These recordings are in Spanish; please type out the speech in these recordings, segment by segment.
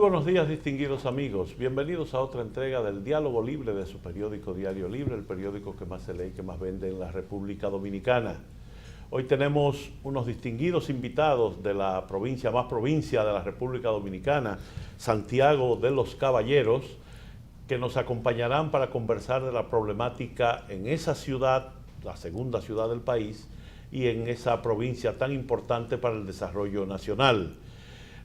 buenos días, distinguidos amigos. Bienvenidos a otra entrega del Diálogo Libre de su periódico Diario Libre, el periódico que más se lee y que más vende en la República Dominicana. Hoy tenemos unos distinguidos invitados de la provincia más provincia de la República Dominicana, Santiago de los Caballeros, que nos acompañarán para conversar de la problemática en esa ciudad, la segunda ciudad del país, y en esa provincia tan importante para el desarrollo nacional.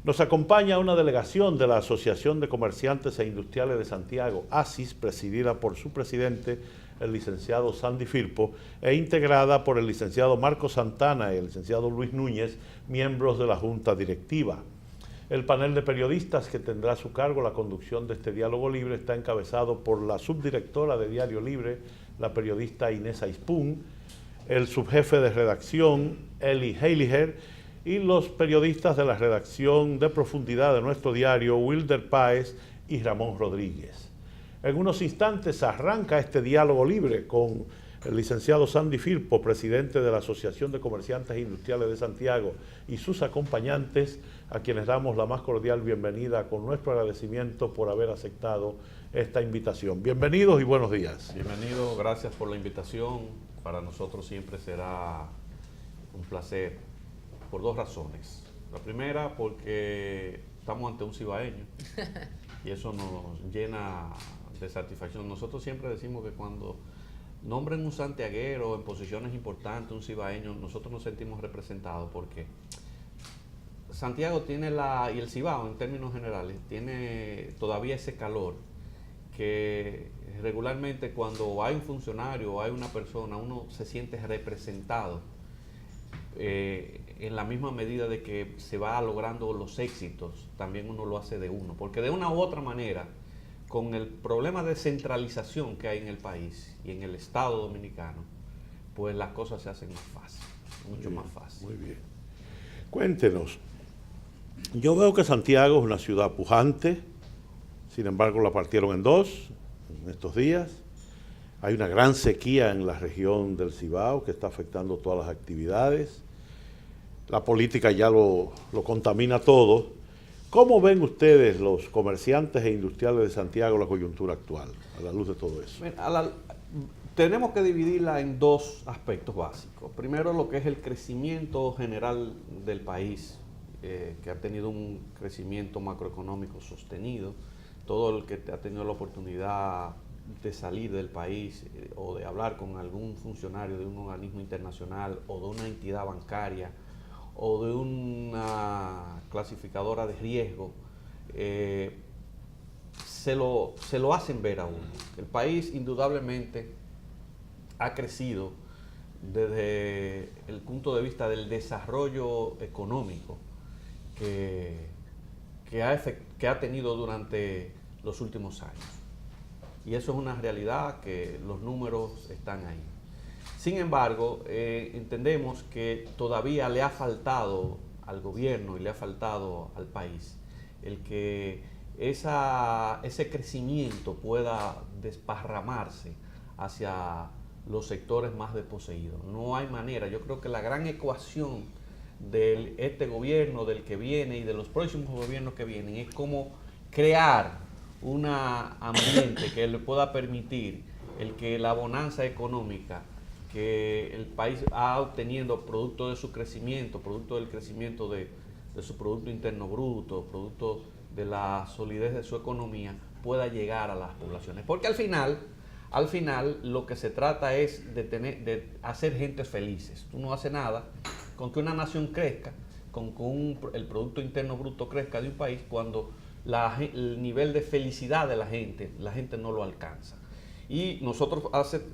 Nos acompaña una delegación de la Asociación de Comerciantes e Industriales de Santiago, ACIS, presidida por su presidente, el licenciado Sandy Firpo, e integrada por el licenciado Marco Santana y el licenciado Luis Núñez, miembros de la Junta Directiva. El panel de periodistas que tendrá a su cargo la conducción de este diálogo libre está encabezado por la subdirectora de Diario Libre, la periodista Inés Aispún, el subjefe de redacción, Eli Heiliger, y los periodistas de la redacción de profundidad de nuestro diario, Wilder Páez y Ramón Rodríguez. En unos instantes arranca este diálogo libre con el licenciado Sandy Firpo, presidente de la Asociación de Comerciantes e Industriales de Santiago, y sus acompañantes, a quienes damos la más cordial bienvenida con nuestro agradecimiento por haber aceptado esta invitación. Bienvenidos y buenos días. Bienvenido, gracias por la invitación. Para nosotros siempre será un placer, por dos razones. La primera, porque estamos ante un cibaeño y eso nos llena de satisfacción. Nosotros siempre decimos que cuando nombren un santiaguero en posiciones importantes, un cibaeño, nosotros nos sentimos representados porque Santiago tiene y el Cibao en términos generales, tiene todavía ese calor que regularmente cuando hay un funcionario o hay una persona, uno se siente representado en la misma medida de que se va logrando los éxitos, también uno lo hace de uno, porque de una u otra manera, con el problema de centralización que hay en el país y en el Estado dominicano, pues las cosas se hacen más fácil, mucho más fácil. Muy bien. Cuéntenos, yo veo que Santiago es una ciudad pujante, sin embargo la partieron en dos en estos días. Hay una gran sequía en la región del Cibao que está afectando todas las actividades. La política ya lo contamina todo. ¿Cómo ven ustedes, los comerciantes e industriales de Santiago, la coyuntura actual, a la luz de todo eso? Tenemos que dividirla en dos aspectos básicos. Primero, lo que es el crecimiento general del país, que ha tenido un crecimiento macroeconómico sostenido. Todo el que ha tenido la oportunidad de salir del país o de hablar con algún funcionario de un organismo internacional o de una entidad bancaria o de una clasificadora de riesgo, se lo hacen ver a uno. El país indudablemente ha crecido desde el punto de vista del desarrollo económico que ha tenido durante los últimos años. Y eso es una realidad que los números están ahí. Sin embargo, entendemos que todavía le ha faltado al gobierno y le ha faltado al país el que ese crecimiento pueda desparramarse hacia los sectores más desposeídos. No hay manera. Yo creo que la gran ecuación de este gobierno, del que viene y de los próximos gobiernos que vienen es cómo crear un ambiente que le pueda permitir el que la bonanza económica que el país ha obtenido producto de su crecimiento, producto del crecimiento de su Producto Interno Bruto, producto de la solidez de su economía, pueda llegar a las poblaciones. Porque al final lo que se trata es de hacer gentes felices. Tú no haces nada con que una nación crezca, con que el Producto Interno Bruto crezca de un país cuando el nivel de felicidad de la gente no lo alcanza. Y nosotros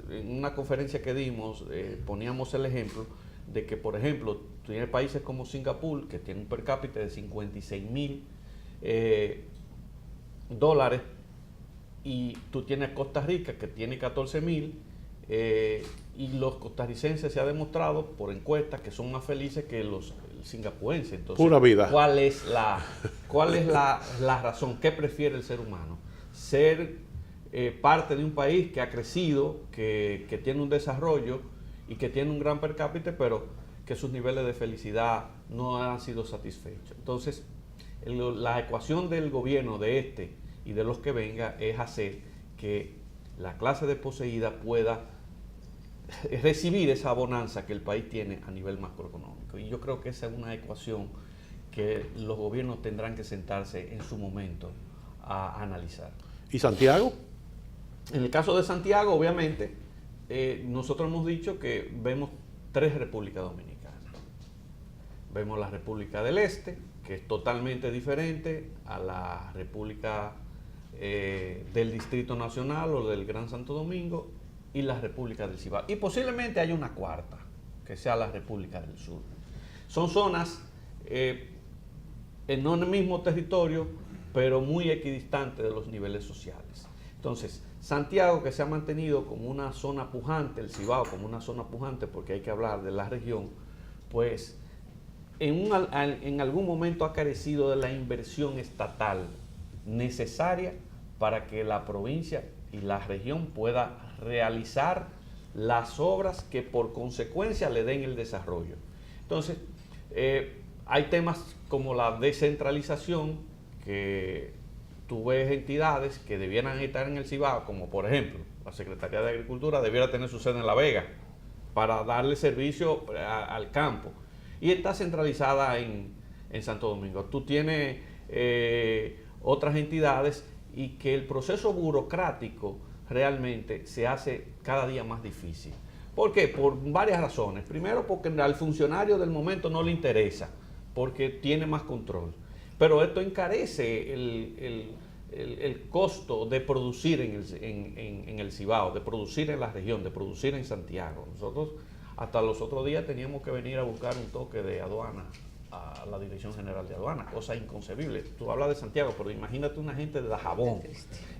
en una conferencia que dimos poníamos el ejemplo de que, por ejemplo, tienes países como Singapur, que tiene un per cápita de $56,000, y tú tienes Costa Rica, que tiene 14,000, y los costarricenses se ha demostrado por encuestas que son más felices que los singapurenses. Entonces, pura vida. ¿Cuál es la razón? ¿Qué prefiere el ser humano? Ser parte de un país que ha crecido, que tiene un desarrollo y que tiene un gran per cápita, pero que sus niveles de felicidad no han sido satisfechos. Entonces, La ecuación del gobierno de este y de los que venga es hacer que la clase desposeída pueda recibir esa bonanza que el país tiene a nivel macroeconómico. Y yo creo que esa es una ecuación que los gobiernos tendrán que sentarse en su momento a analizar. ¿Y Santiago? En el caso de Santiago, obviamente, nosotros hemos dicho que vemos 3 repúblicas dominicanas. Vemos la República del Este, que es totalmente diferente a la República del Distrito Nacional o del Gran Santo Domingo, y la República del Cibao. Y posiblemente haya una cuarta, que sea la República del Sur. Son zonas no en el mismo territorio, pero muy equidistantes de los niveles sociales. Entonces, Santiago, que se ha mantenido como una zona pujante, el Cibao como una zona pujante, porque hay que hablar de la región, pues en algún momento ha carecido de la inversión estatal necesaria para que la provincia y la región pueda realizar las obras que por consecuencia le den el desarrollo. Entonces, hay temas como la descentralización, que tú ves entidades que debieran estar en el Cibao, como por ejemplo la Secretaría de Agricultura debiera tener su sede en La Vega para darle servicio al campo, y está centralizada en Santo Domingo. Tú tienes otras entidades, y que el proceso burocrático realmente se hace cada día más difícil. ¿Por qué? Por varias razones. Primero, porque al funcionario del momento no le interesa, porque tiene más control. Pero esto encarece el costo de producir en el Cibao, de producir en la región, de producir en Santiago. Nosotros hasta los otros días teníamos que venir a buscar un toque de aduana a la Dirección General de Aduana, cosa inconcebible. Tú hablas de Santiago, pero imagínate una gente de Dajabón,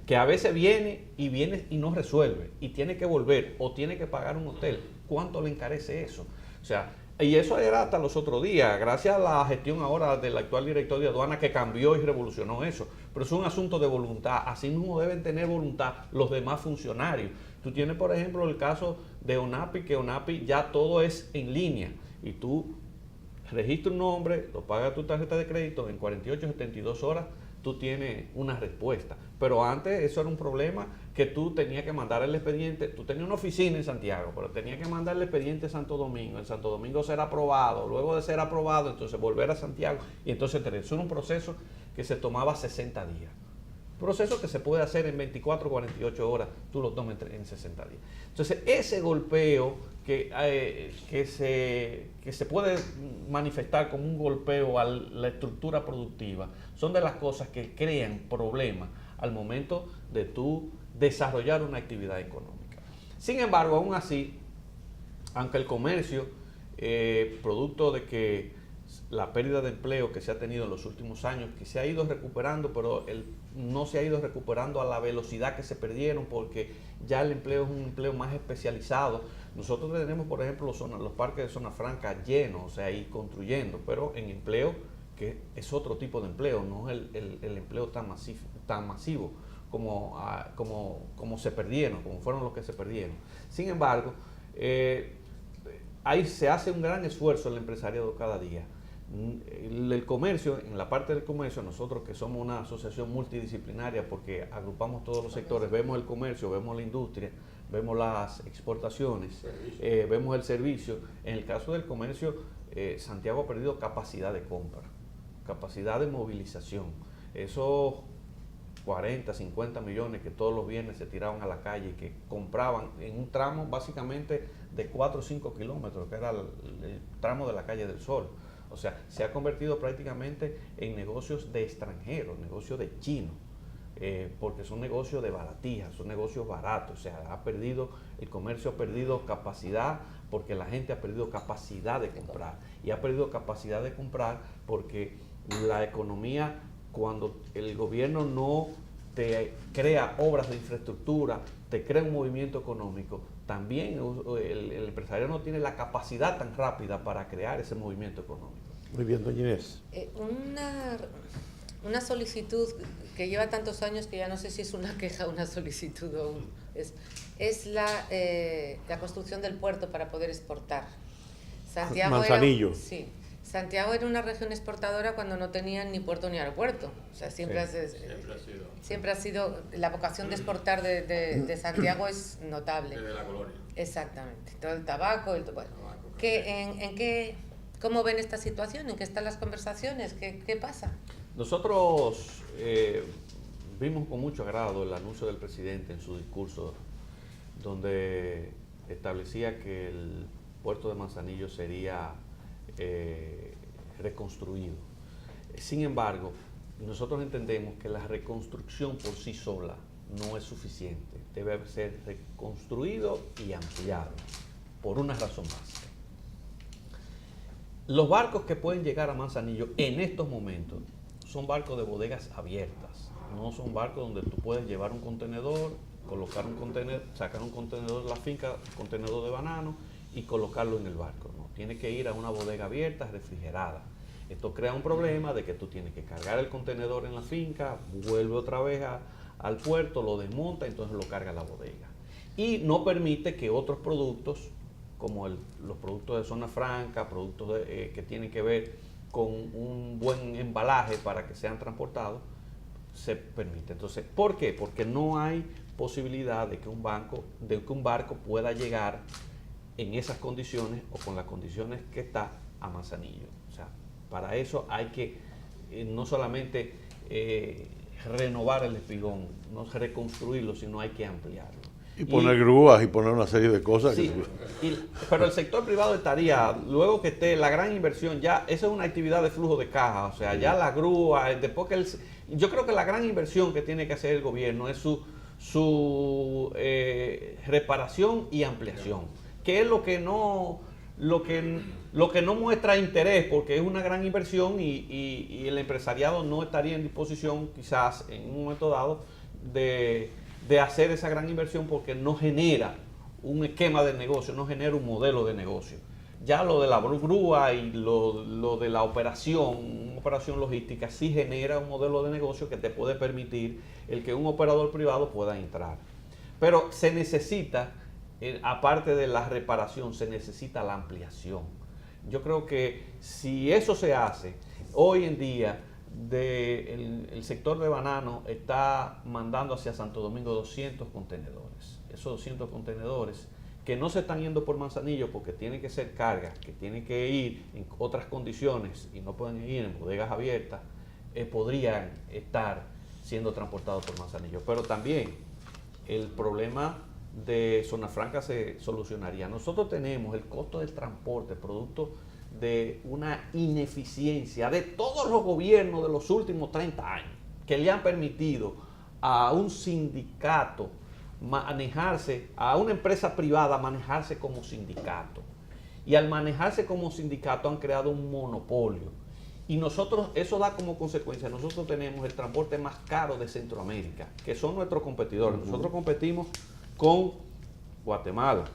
que a veces viene y no resuelve, y tiene que volver, o tiene que pagar un hotel. ¿Cuánto le encarece eso? O sea, y eso era hasta los otros días, gracias a la gestión ahora del actual director de aduana, que cambió y revolucionó eso. Pero es un asunto de voluntad. Así mismo deben tener voluntad los demás funcionarios. Tú tienes, por ejemplo, el caso de ONAPI, que ONAPI ya todo es en línea, y tú registras un nombre, lo pagas tu tarjeta de crédito, en 48, 72 horas tú tienes una respuesta. Pero antes eso era un problema, que tú tenías que mandar el expediente. Tú tenías una oficina en Santiago, pero tenías que mandar el expediente a Santo Domingo. En Santo Domingo ser aprobado, luego de ser aprobado, entonces volver a Santiago, y entonces eso era un proceso que se tomaba 60 días. Proceso que se puede hacer en 24 o 48 horas, tú lo tomas en 60 días. Entonces, ese golpeo que se puede manifestar como un golpeo a la estructura productiva, son de las cosas que crean problemas al momento de tú desarrollar una actividad económica. Sin embargo, aún así, aunque el comercio, producto de que la pérdida de empleo que se ha tenido en los últimos años, que se ha ido recuperando, pero no se ha ido recuperando a la velocidad que se perdieron, porque ya el empleo es un empleo más especializado. Nosotros tenemos, por ejemplo, los parques de zona franca llenos, o sea, ahí construyendo, pero en empleo que es otro tipo de empleo, no es el empleo tan masivo como se perdieron, como fueron los que se perdieron. Sin embargo, ahí se hace un gran esfuerzo el empresariado cada día. El comercio, en la parte del comercio, nosotros que somos una asociación multidisciplinaria, porque agrupamos todos los sectores, vemos el comercio, vemos la industria, vemos las exportaciones, vemos el servicio. En el caso del comercio, Santiago ha perdido capacidad de compra, capacidad de movilización. Esos 40, 50 millones que todos los viernes se tiraban a la calle y que compraban en un tramo básicamente de 4 o 5 kilómetros, que era el tramo de la Calle del Sol. O sea, se ha convertido prácticamente en negocios de extranjeros, negocios de chinos, porque son negocios de baratijas, son negocios baratos. O sea, el comercio ha perdido capacidad, porque la gente ha perdido capacidad de comprar. Y ha perdido capacidad de comprar porque la economía, cuando el gobierno no te crea obras de infraestructura, te crea un movimiento económico, también el empresario no tiene la capacidad tan rápida para crear ese movimiento económico. Muy bien, doña Inés. Una solicitud que lleva tantos años que ya no sé si es una queja o una solicitud, es la construcción del puerto para poder exportar. Manzanillo. Sí. Santiago era una región exportadora cuando no tenían ni puerto ni aeropuerto. O sea, siempre ha sido, la vocación de exportar de Santiago es notable. Desde la colonia. Exactamente. Todo el tabaco, bueno. ¿Cómo ven esta situación? ¿En qué están las conversaciones? ¿Qué pasa? Nosotros vimos con mucho agrado el anuncio del presidente en su discurso, donde establecía que el puerto de Manzanillo sería reconstruido. Sin embargo, nosotros entendemos que la reconstrucción por sí sola no es suficiente. Debe ser reconstruido y ampliado por una razón básica. Los barcos que pueden llegar a Manzanillo en estos momentos son barcos de bodegas abiertas, no son barcos donde tú puedes llevar un contenedor, colocar un contenedor, sacar un contenedor de la finca, un contenedor de banano y colocarlo en el barco. No, tiene que ir a una bodega abierta, refrigerada. Esto crea un problema de que tú tienes que cargar el contenedor en la finca, vuelve otra vez al puerto, lo desmonta, entonces lo carga a la bodega. Y no permite que otros productos, como los productos de zona franca, productos que tienen que ver con un buen embalaje para que sean transportados, se permite. Entonces, ¿por qué? Porque no hay posibilidad de que un barco pueda llegar en esas condiciones o con las condiciones que está a Manzanillo. O sea, para eso hay que no solamente renovar el espigón, no reconstruirlo, sino hay que ampliarlo. Y poner grúas y poner una serie de cosas. Sí, pero el sector privado estaría, luego que esté la gran inversión, ya esa es una actividad de flujo de caja, o sea, ya la grúa, después que yo creo que la gran inversión que tiene que hacer el gobierno es su reparación y ampliación, que es lo que no muestra interés, porque es una gran inversión y el empresariado no estaría en disposición, quizás en un momento dado, de hacer esa gran inversión, porque no genera un esquema de negocio, no genera un modelo de negocio. Ya lo de la grúa y lo de la operación, una operación logística, sí genera un modelo de negocio que te puede permitir el que un operador privado pueda entrar. Pero se necesita, aparte de la reparación, se necesita la ampliación. Yo creo que si eso se hace, hoy en día, el sector de banano está mandando hacia Santo Domingo 200 contenedores. Esos 200 contenedores que no se están yendo por Manzanillo porque tienen que ser cargas, que tienen que ir en otras condiciones y no pueden ir en bodegas abiertas, podrían estar siendo transportados por Manzanillo. Pero también el problema de Zona Franca se solucionaría. Nosotros tenemos el costo del transporte, producto de una ineficiencia de todos los gobiernos de los últimos 30 años, que le han permitido a un sindicato manejarse, a una empresa privada manejarse como sindicato. Y al manejarse como sindicato han creado un monopolio. Y nosotros, eso da como consecuencia, nosotros tenemos el transporte más caro de Centroamérica, que son nuestros competidores. Nosotros competimos con Guatemala,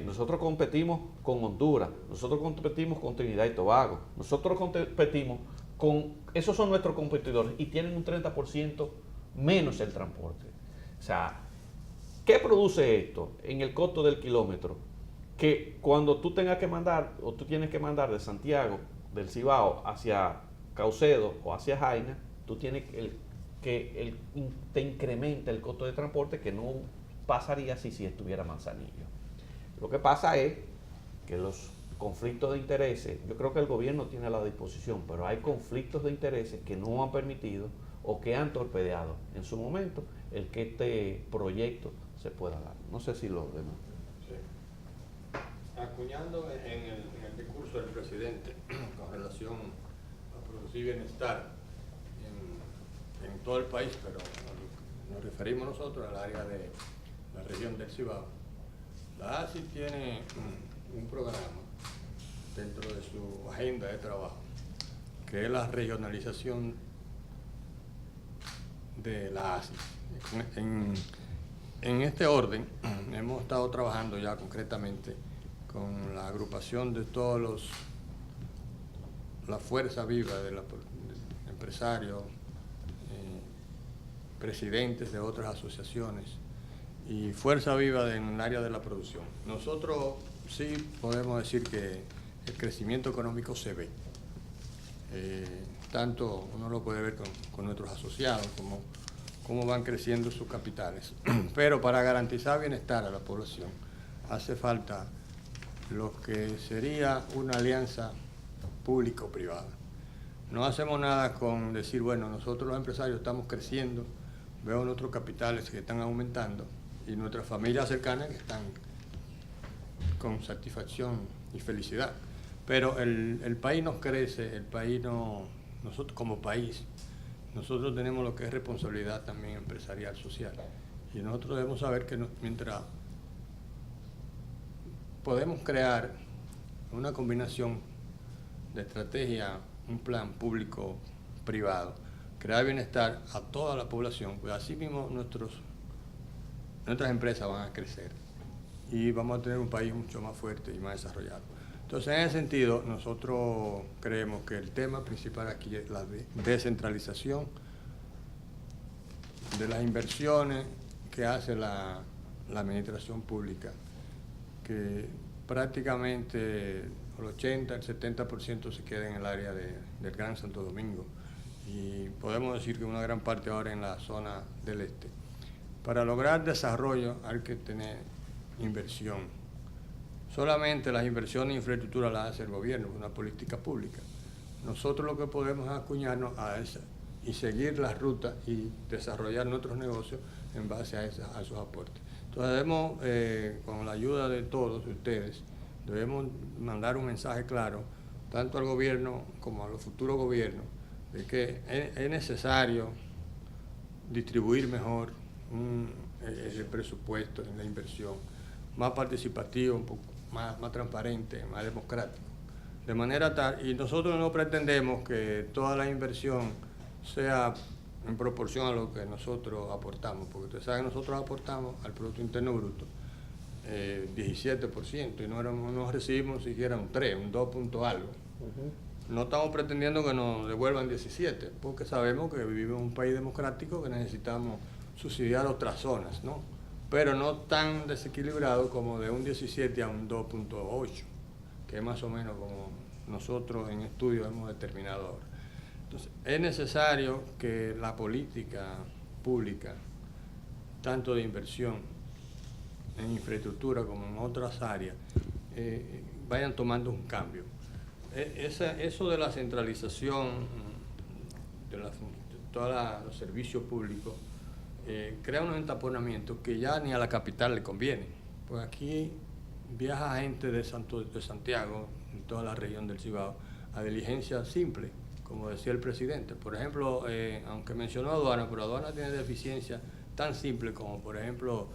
nosotros competimos con Honduras, nosotros competimos con Trinidad y Tobago, nosotros competimos con, esos son nuestros competidores y tienen un 30% menos el transporte. O sea, ¿qué produce esto en el costo del kilómetro? Que cuando tú tengas que mandar, o tú tienes que mandar de Santiago, del Cibao, hacia Caucedo o hacia Jaina, tú tienes que te incrementa el costo de transporte, que no pasaría si estuviera Manzanillo. Lo que pasa es que los conflictos de intereses, yo creo que el gobierno tiene la disposición, pero hay conflictos de intereses que no han permitido o que han torpedeado en su momento el que este proyecto se pueda dar. No sé si lo demás. Sí. Acuñando en el discurso del presidente con relación a producir bienestar en todo el país, pero nos referimos nosotros al área de la región del Cibao. La ASI tiene un programa dentro de su agenda de trabajo, que es la regionalización de la ASI. En este orden, hemos estado trabajando ya concretamente con la agrupación de todos la fuerza viva de empresarios, presidentes de otras asociaciones y fuerza viva en el área de la producción. Nosotros sí podemos decir que el crecimiento económico se ve. Tanto uno lo puede ver con nuestros asociados, como cómo van creciendo sus capitales. Pero para garantizar bienestar a la población hace falta lo que sería una alianza público-privada. No hacemos nada con decir, bueno, nosotros los empresarios estamos creciendo, veo nuestros capitales que están aumentando y nuestras familias cercanas que están con satisfacción y felicidad. Pero el país no crece, el país no, nosotros como país, nosotros tenemos lo que es responsabilidad también empresarial, social. Y nosotros debemos saber que mientras podemos crear una combinación de estrategia, un plan público-privado, crear bienestar a toda la población, pues así mismo nuestras empresas van a crecer y vamos a tener un país mucho más fuerte y más desarrollado. Entonces, en ese sentido, nosotros creemos que el tema principal aquí es la descentralización de las inversiones que hace la administración pública, que prácticamente el 80, el 70% se queda en el área del Gran Santo Domingo y podemos decir que una gran parte ahora en la zona del este. Para lograr desarrollo hay que tener inversión. Solamente las inversiones en infraestructura las hace el gobierno, una política pública. Nosotros lo que podemos es acuñarnos a esa y seguir las rutas y desarrollar nuestros negocios en base a esos aportes. Entonces debemos, con la ayuda de todos ustedes, debemos mandar un mensaje claro, tanto al gobierno como a los futuros gobiernos, de que es necesario distribuir mejor el presupuesto en la inversión, más participativo, un poco más transparente, más democrático. De manera tal, y nosotros no pretendemos que toda la inversión sea en proporción a lo que nosotros aportamos, porque ustedes saben que nosotros aportamos al Producto Interno Bruto 17% y no recibimos siquiera un 3, un 2 punto algo. No estamos pretendiendo que nos devuelvan 17, porque sabemos que vivimos en un país democrático que necesitamos subsidiar otras zonas, ¿no? Pero no tan desequilibrado como de un 17 a un 2.8, que es más o menos como nosotros en estudios hemos determinado ahora. Entonces, es necesario que la política pública, tanto de inversión en infraestructura como en otras áreas, vayan tomando un cambio. Eso de la centralización de todos los servicios públicos crea unos entaponamientos que ya ni a la capital le conviene. Pues aquí viaja gente de Santiago, en toda la región del Cibao, a diligencia simple, como decía el presidente. Por ejemplo, aunque mencionó aduana, pero aduana tiene deficiencias tan simples como, por ejemplo,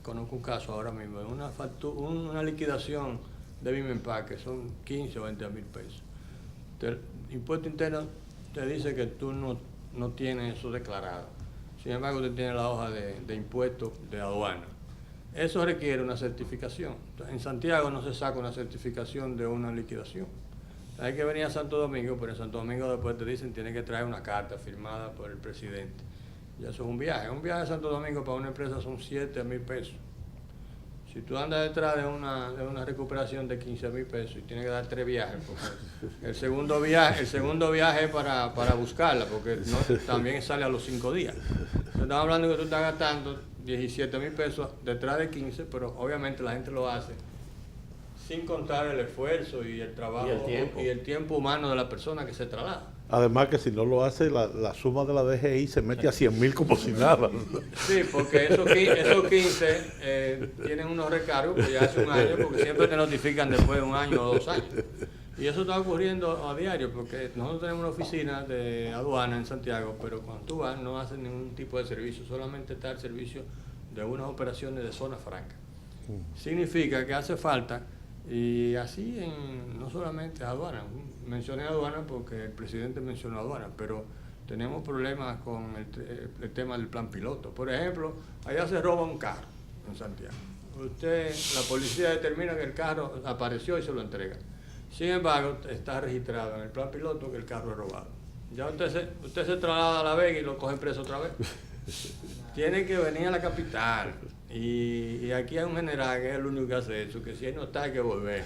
conozco un caso ahora mismo, una liquidación de Bimenpa, que son 15 o 20 mil pesos. El impuesto interno te dice que tú no tienes eso declarado. Sin embargo, usted tiene la hoja de impuestos de aduana. Eso requiere una certificación. En Santiago no se saca una certificación de una liquidación. Hay que venir a Santo Domingo, pero en Santo Domingo después te dicen que tiene que traer una carta firmada por el presidente. Y eso es un viaje. Un viaje a Santo Domingo para una empresa son 7 mil pesos. Si tú andas detrás de una recuperación de 15 mil pesos y tienes que dar 3 viajes, porque el segundo viaje es para buscarla, porque también sale a los 5 días. Estamos hablando de que tú estás gastando 17 mil pesos detrás de 15, pero obviamente la gente lo hace sin contar el esfuerzo y el trabajo y el tiempo humano de la persona que se traslada. Además que si no lo hace, la suma de la DGI se mete a 100.000 como si nada. Sí, porque esos 15 tienen unos recargos que ya hace un año, porque siempre te notifican después de un año o 2 años. Y eso está ocurriendo a diario, porque nosotros tenemos una oficina de aduana en Santiago, pero cuando tú vas no hacen ningún tipo de servicio, solamente está el servicio de unas operaciones de zona franca. Significa que hace falta, y así no solamente aduana, mencioné aduana porque el presidente mencionó aduana, pero tenemos problemas con el tema del plan piloto. Por ejemplo, allá se roba un carro en Santiago. La policía determina que el carro apareció y se lo entrega. Sin embargo, está registrado en el plan piloto que el carro es robado. Ya usted se traslada a La Vega y lo cogen preso otra vez. Tiene que venir a la capital. Y aquí hay un general que es el único que hace eso, que si él no está hay que volver.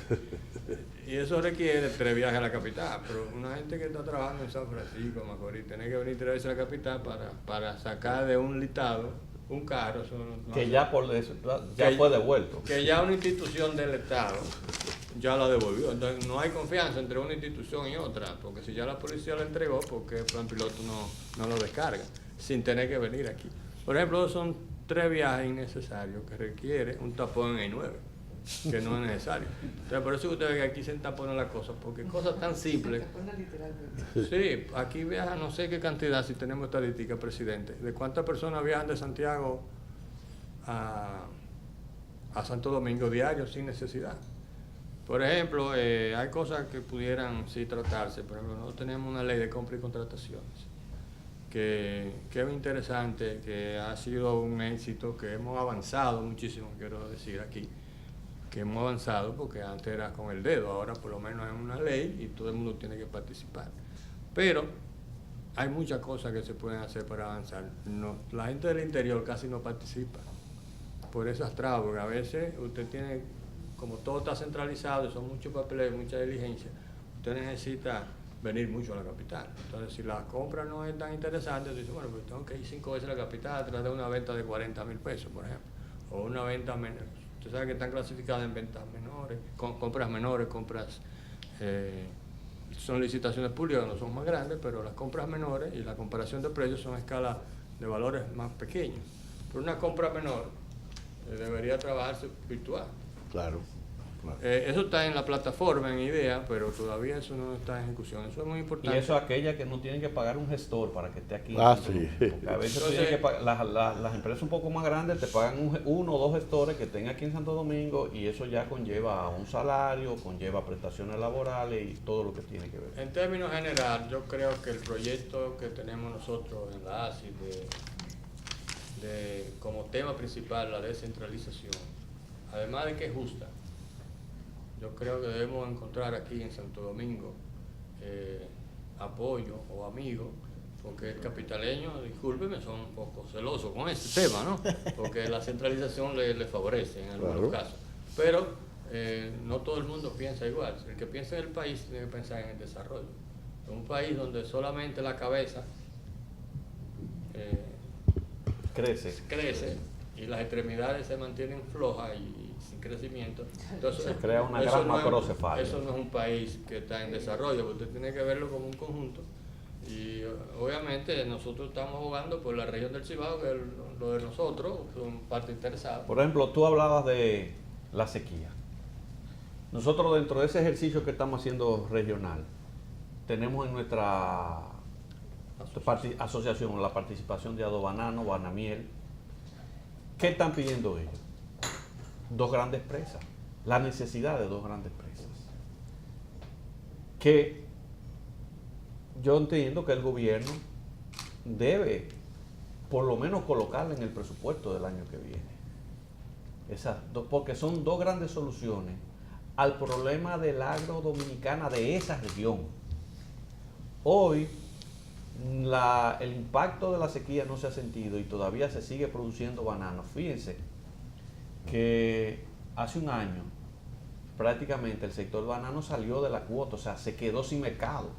Y eso requiere 3 viajes a la capital, pero una gente que está trabajando en San Francisco, Macorís, tiene que venir 3 veces a la capital para sacar de un listado un carro. Eso no que hace- ya por eso ya que- fue devuelto. Que ya una institución del Estado ya la devolvió. Entonces no hay confianza entre una institución y otra, porque si ya la policía la entregó, porque el plan piloto no lo descarga, sin tener que venir aquí. Por ejemplo, son 3 viajes innecesarios que requiere un tapón en I9, que no es necesario. Entonces, por eso usted ve que aquí se entaponan las cosas, porque cosas tan simples. Sí, aquí viajan no sé qué cantidad, si tenemos estadística, presidente, de cuántas personas viajan de Santiago a Santo Domingo diario sin necesidad. Por ejemplo, hay cosas que pudieran sí tratarse. Por ejemplo, nosotros tenemos una ley de compra y contrataciones que es interesante, que ha sido un éxito, que hemos avanzado muchísimo, quiero decir aquí, que hemos avanzado porque antes era con el dedo, ahora por lo menos es una ley y todo el mundo tiene que participar. Pero hay muchas cosas que se pueden hacer para avanzar. No, la gente del interior casi no participa por esas trabas, porque a veces usted tiene, como todo está centralizado, son muchos papeles, mucha diligencia, usted necesita venir mucho a la capital. Entonces, si la compra no es tan interesante, usted dice, bueno, pues tengo que ir 5 veces a la capital tras de una venta de 40.000 pesos, por ejemplo, o una venta menor. Usted sabe que están clasificadas en ventas menores, compras menores, compras, son licitaciones públicas, no son más grandes, pero las compras menores y la comparación de precios son a escala de valores más pequeños. Pero una compra menor debería trabajarse virtual. Claro. Claro. Eso está en la plataforma, en idea, pero todavía eso no está en ejecución. Eso es muy Y importante. eso aquella que no tienen que pagar un gestor para que esté aquí. Ah, Santo sí. Domingo. Porque a veces Entonces, tienen que pagar, las empresas un poco más grandes te pagan uno o dos gestores que estén aquí en Santo Domingo y eso ya conlleva un salario, conlleva prestaciones laborales y todo lo que tiene que ver. En términos general, yo creo que el proyecto que tenemos nosotros en la ASI como tema principal la descentralización, además de que es justa, yo creo que debemos encontrar aquí en Santo Domingo apoyo o amigos, porque el capitaleño, discúlpeme, son un poco celosos con este tema, ¿no? Porque la centralización le favorece en algunos casos. Pero no todo el mundo piensa igual. El que piensa en el país tiene que pensar en el desarrollo. En un país donde solamente la cabeza crece y las extremidades se mantienen flojas y sin crecimiento, entonces Se crea una eso gran no es- macrocefalia. Eso no es un país que está en desarrollo, usted tiene que verlo como un conjunto. Y obviamente nosotros estamos jugando por la región del Cibao, que es lo de nosotros, son parte interesada. Por ejemplo, tú hablabas de la sequía. Nosotros dentro de ese ejercicio que estamos haciendo regional, tenemos en nuestra asociación la participación de Adobanano, Banamiel. ¿Qué están pidiendo ellos? 2 grandes presas, la necesidad de 2 grandes presas. Que yo entiendo que el gobierno debe por lo menos colocarla en el presupuesto del año que viene. Porque son 2 grandes soluciones al problema del agro dominicana de esa región. Hoy el impacto de la sequía no se ha sentido y todavía se sigue produciendo bananos. Fíjense que hace un año prácticamente el sector banano salió de la cuota, o sea, se quedó sin mercado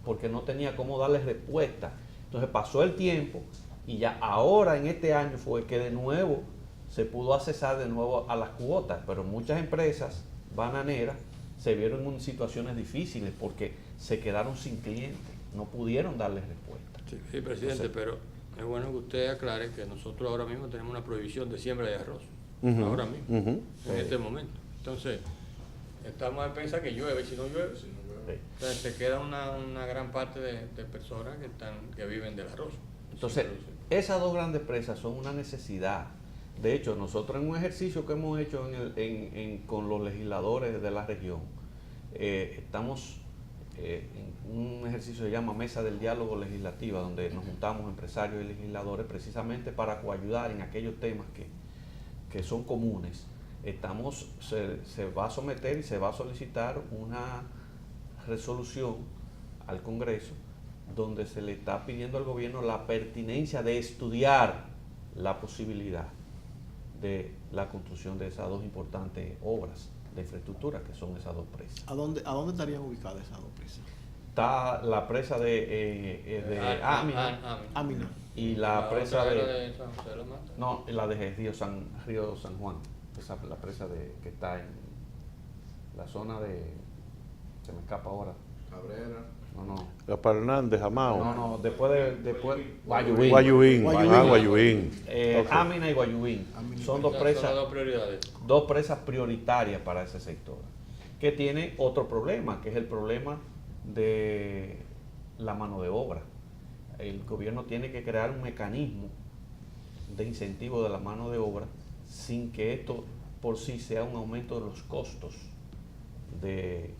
porque no tenía cómo darle respuesta. Entonces pasó el tiempo y ya ahora en este año fue que de nuevo se pudo accesar de nuevo a las cuotas, pero muchas empresas bananeras se vieron en situaciones difíciles porque se quedaron sin clientes, no pudieron darles respuesta. Sí, presidente, pero es bueno que usted aclare que nosotros ahora mismo tenemos una prohibición de siembra de arroz, ahora mismo, en este momento. Entonces, estamos a pensar que llueve, si no llueve, entonces te queda una gran parte de personas que viven del arroz. Entonces, esas 2 grandes presas son una necesidad. De hecho, nosotros en un ejercicio que hemos hecho con los legisladores de la región, estamos en un ejercicio que se llama Mesa del Diálogo Legislativa, donde nos juntamos empresarios y legisladores precisamente para coayudar en aquellos temas que son comunes. Se va a someter y se va a solicitar una resolución al Congreso donde se le está pidiendo al gobierno la pertinencia de estudiar la posibilidad de la construcción de esas 2 importantes obras de infraestructura, que son esas dos presas. ¿A dónde estarían ubicadas esas dos presas? Está la presa de Amina. y la presa de... San José de la Mata. No, la de Río San Juan. Esa es la presa que está en la zona de... Se me escapa ahora. Cabrera. No. Gaspar Hernández, Amao. No, después Guayubín. Guayubín. Guayubín. Ok. Amina y Guayubín son dos Son presas. las dos prioridades. Dos presas prioritarias para ese sector, que tiene otro problema, que es el problema de la mano de obra. El gobierno tiene que crear un mecanismo de incentivo de la mano de obra sin que esto por sí sea un aumento de los costos de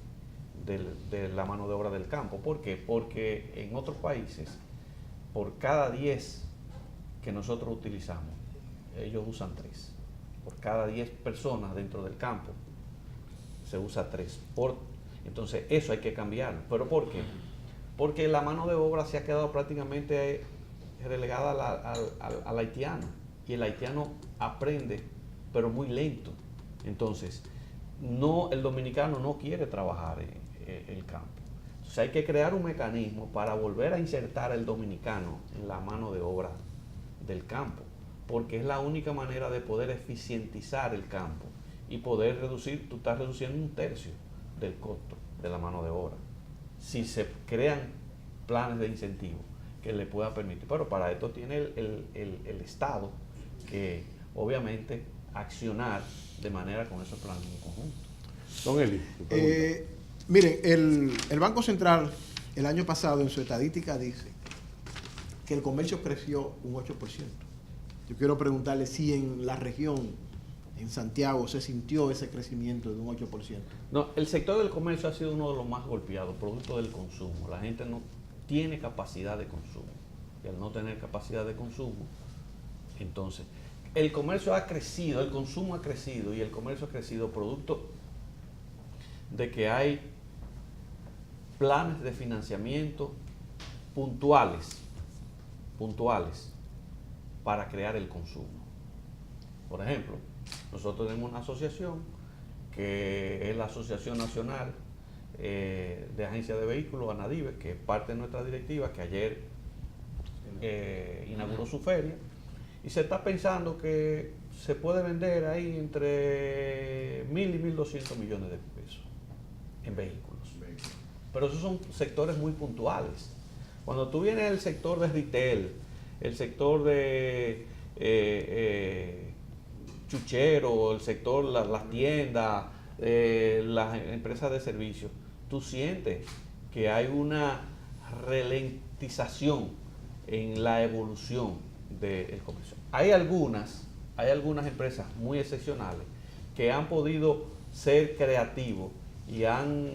la mano de obra del campo. ¿Por qué? Porque en otros países, por cada 10 que nosotros utilizamos, ellos usan 3. Por cada 10 personas dentro del campo se usa 3. Entonces eso hay que cambiarlo. ¿Pero por qué? Porque la mano de obra se ha quedado prácticamente relegada al haitiano, y el haitiano aprende pero muy lento. Entonces el dominicano no quiere trabajar en el campo. Entonces hay que crear un mecanismo para volver a insertar al dominicano en la mano de obra del campo, porque es la única manera de poder eficientizar el campo y poder reducir. Tú estás reduciendo 1/3 del costo de la mano de obra si se crean planes de incentivo que le puedan permitir. Pero para esto tiene el Estado que obviamente accionar de manera con esos planes en conjunto. Don Eli, tu pregunta. Miren, el Banco Central el año pasado en su estadística dice que el comercio creció un 8%. Yo quiero preguntarle si en la región, en Santiago, se sintió ese crecimiento de un 8%. No, el sector del comercio ha sido uno de los más golpeados, producto del consumo. La gente no tiene capacidad de consumo. Y al no tener capacidad de consumo, entonces, el comercio ha crecido, el consumo ha crecido y el comercio ha crecido producto de que hay planes de financiamiento puntuales para crear el consumo. Por ejemplo, nosotros tenemos una asociación que es la Asociación Nacional de Agencias de Vehículos, ANADIVE, que es parte de nuestra directiva, que ayer inauguró su feria, y se está pensando que se puede vender ahí entre 1.000 y 1.200 millones de pesos en vehículos. Pero esos son sectores muy puntuales. Cuando tú vienes al sector de retail, el sector de chuchero, el sector, las tiendas, las empresas de servicios, tú sientes que hay una ralentización en la evolución del comercio. Hay algunas empresas muy excepcionales que han podido ser creativos y han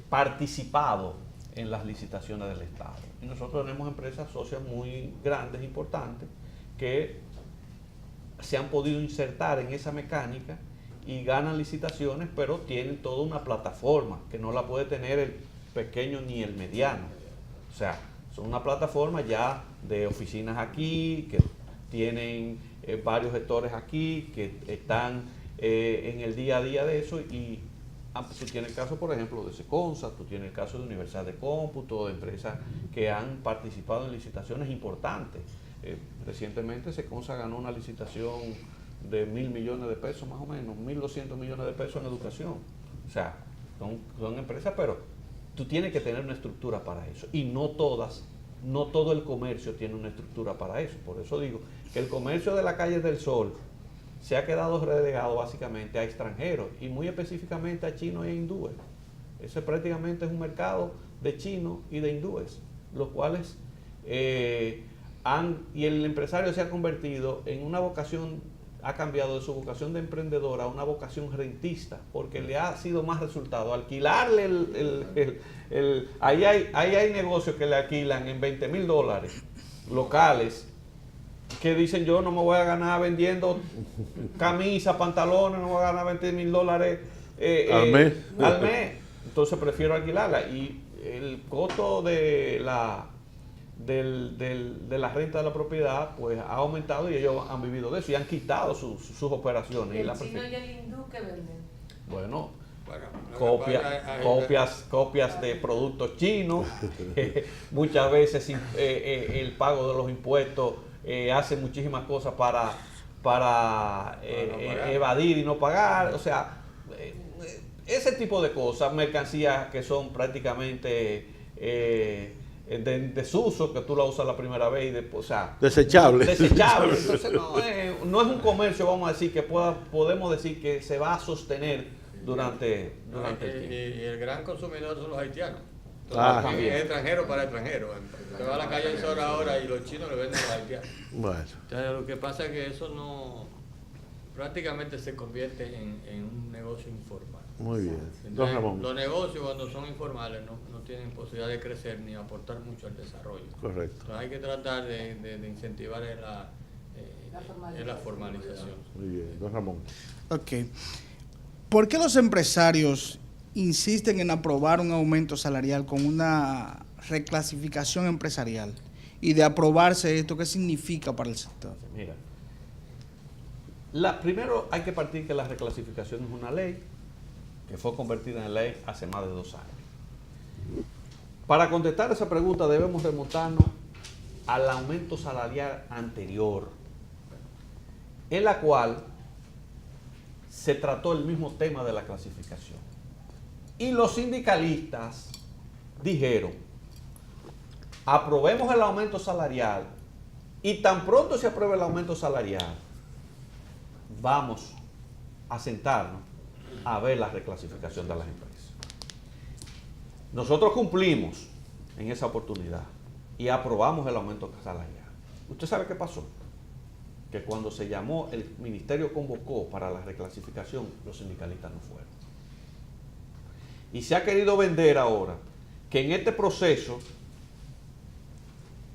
participado en las licitaciones del Estado. Y nosotros tenemos empresas socias muy grandes, importantes, que se han podido insertar en esa mecánica y ganan licitaciones, pero tienen toda una plataforma que no la puede tener el pequeño ni el mediano. O sea, son una plataforma ya de oficinas aquí, que tienen varios gestores aquí, que están en el día a día de eso. Y tú tienes el caso, por ejemplo, de Seconsa, tú tienes el caso de Universidad de Cómputo, de empresas que han participado en licitaciones importantes. Recientemente Seconsa ganó una licitación de 1.000 millones de pesos más o menos, 1.200 millones de pesos en educación. O sea, son empresas, pero tú tienes que tener una estructura para eso. Y no todo el comercio tiene una estructura para eso. Por eso digo que el comercio de la Calle del Sol se ha quedado relegado básicamente a extranjeros y muy específicamente a chinos e hindúes. Ese prácticamente es un mercado de chinos y de hindúes, los cuales y el empresario se ha convertido en una vocación, ha cambiado de su vocación de emprendedor a una vocación rentista, porque le ha sido más resultado alquilarle ahí hay negocios que le alquilan en $20,000 locales, que dicen: yo no me voy a ganar vendiendo camisas, pantalones, no me voy a ganar $20,000 al mes. Entonces prefiero alquilarla. Y el costo de la renta de la propiedad pues ha aumentado, y ellos han vivido de eso y han quitado sus operaciones. ¿Y el chino y el hindú qué venden? Bueno, Bueno, copias de productos chinos, muchas veces el pago de los impuestos hace muchísimas cosas para evadir y no pagar, o sea, ese tipo de cosas, mercancías que son prácticamente de desuso, que tú la usas la primera vez y después, o sea, Desechable. Entonces no es un comercio, vamos a decir, que podemos decir que se va a sostener durante el tiempo. Y el gran consumidor son los haitianos. Ah. También es extranjero para extranjero. Te va a la calle en Sora ahora y los chinos le venden a los haitianos. Bueno, Entonces, lo que pasa es que eso prácticamente se convierte en un negocio informal. muy bien. Don Entonces, Ramón. los negocios cuando son informales no tienen posibilidad de crecer ni aportar mucho al desarrollo. Correcto. Entonces, hay que tratar de incentivar la formalización. Muy bien. Don Ramón. Ok. ¿Por qué los empresarios insisten en aprobar un aumento salarial con una reclasificación empresarial? Y de aprobarse esto, ¿qué significa para el sector? Mira, primero hay que partir que la reclasificación es una ley que fue convertida en ley hace más de 2 años. Para contestar esa pregunta debemos remontarnos al aumento salarial anterior, en la cual se trató el mismo tema de la clasificación. Y los sindicalistas dijeron, aprobemos el aumento salarial y tan pronto se apruebe el aumento salarial, vamos a sentarnos a ver la reclasificación de las empresas. Nosotros cumplimos en esa oportunidad y aprobamos el aumento salarial. ¿Usted sabe qué pasó? Que cuando se llamó, el ministerio convocó para la reclasificación, los sindicalistas no fueron. Y se ha querido vender ahora que en este proceso